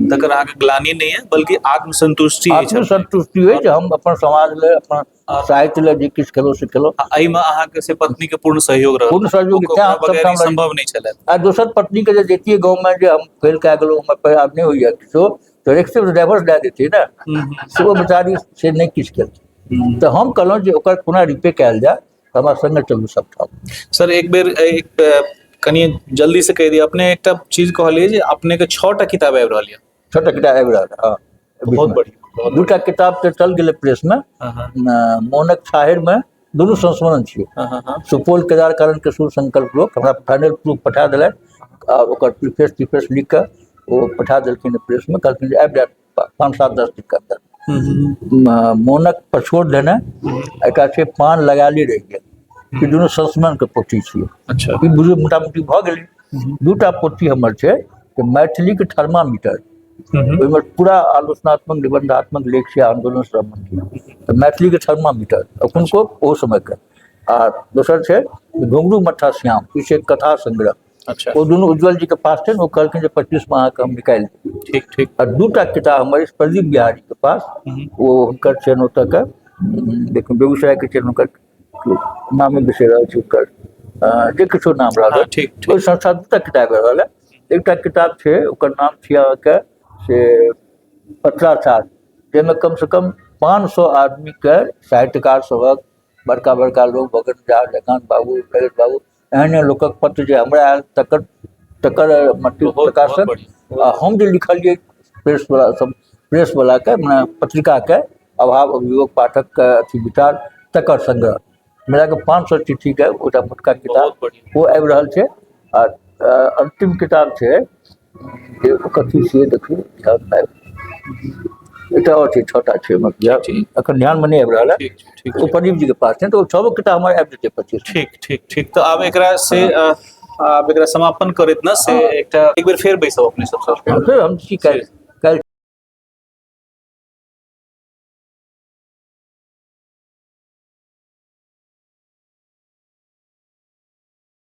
तकर अहाँके ग्लानि नहीं है बल्कि आत्मसंतुष्टि है जे हम अपन समाज लेल अपन साहित्य लेल जे किछु केलहुँ से केलहुँ। एहिमे अहाँके से पत्नी के पूर्ण सहयोग रहल, पूर्ण सहयोग बगैर ई संभव नहीं छलै। आ दोसर पत्नी के जे दैतियै गाँवमे जे हम फेल कए गेलहुँ, हमर आब नहीं होइए किछो, तऽ रिक्शेमे डाइवर्स दए देतियै ने, से ओ बेचारी से नहीं किछु केलखिन। तऽ हम कहलहुँ जे ओकर कोना रिपे कयल जाय, हमरा संगे चलू सबठाम। सर एक बेर कनी जल्दी से कहि दिअ, अपने एकटा चीज कहलियै जे अपने के 6टा किताब आबि रहल यऽ। 6टा किताब आबि रहल, हाँ बहुत बढ़िया। 2टा किताब तऽ चल गेलै प्रेसमे, मोनक छाहरिमे दुनू संस्मरण छियै। सुपौल केदार कारण के सूर संकल्प लोक हमरा फाइनल प्रूफ पठा देलथि आ ओकर प्रीफेस तिफेस लिख कऽ ओ पठा देलखिन प्रेसमे, कहलखिन जे आबि जायत 5-7-10 दिन के अंदर। मोनक पछोड़ देने एकटा छै पान लगाली रहि गेल, ई दुनू संस्मरणके पोथी छियै। अच्छा, ई बुझियौ मोटामोटी भऽ गेलै। 2टा पोथी हमर छै कि मैथिलीके थर्मामीटर, ओहिमे पूरा आलोचनात्मक निबंधात्मक लेख छै आंदोलन से संबंधित, तऽ मैथिलीके थर्मामीटर अखुनको ओहो समयके। आ दोसर छै घुंगरू मट्ठा श्याम, ई छै कथा संग्रह। अच्छा, ओ दुनू उज्ज्वल जी के पास छै, ओ कहलखिन जे 25 में अहाँके हम निकालि देब। ठीक ठीक। आ 2टा किताब हमर प्रदीप बिहारी के पास, ओ हुनकर छनि ओतऽ के, लेकिन बेगूसराय के छनि, हुनकर नामे बिसरि रहल छी ओकर, जे किछो नाम रहल, ओहि संस्था 2टा किताब रहल है। एकटा किताब छै ओकर नाम छियै अहाँके से पत्राचार, जाहिमे कम से कम 500 आदमी के साहित्यकार सबक, बड़का बड़का लोग, भगत झा, जयकांत बाबू, ललित बाबू, एहन लोकक पत्र जे हमरा आयल तकर प्रकाशन, हम जे लिखलियै प्रेस वाला के पत्रिका के अभाव अभियोग पाठक के अथी विचार, तकर संग्रह मिला के 500 चिट्ठी के ओटा मोटका किताब वो आबि रहल छै। आ अंतिम किताब छै जे कथी छियै देखियौ, एकटा और छै, 6टा छै अखन ध्यान में नहीं आबि रहल है, ओ प्रदीप जी के पास छै, तो ओ 6गो किताब हमर आबि जेतै 25। ठीक ठीक ठीक। तो आब एकरा से आब एकरा समापन करैत ना से एक बेर फेर बैसब अपने सब फिर हम की कह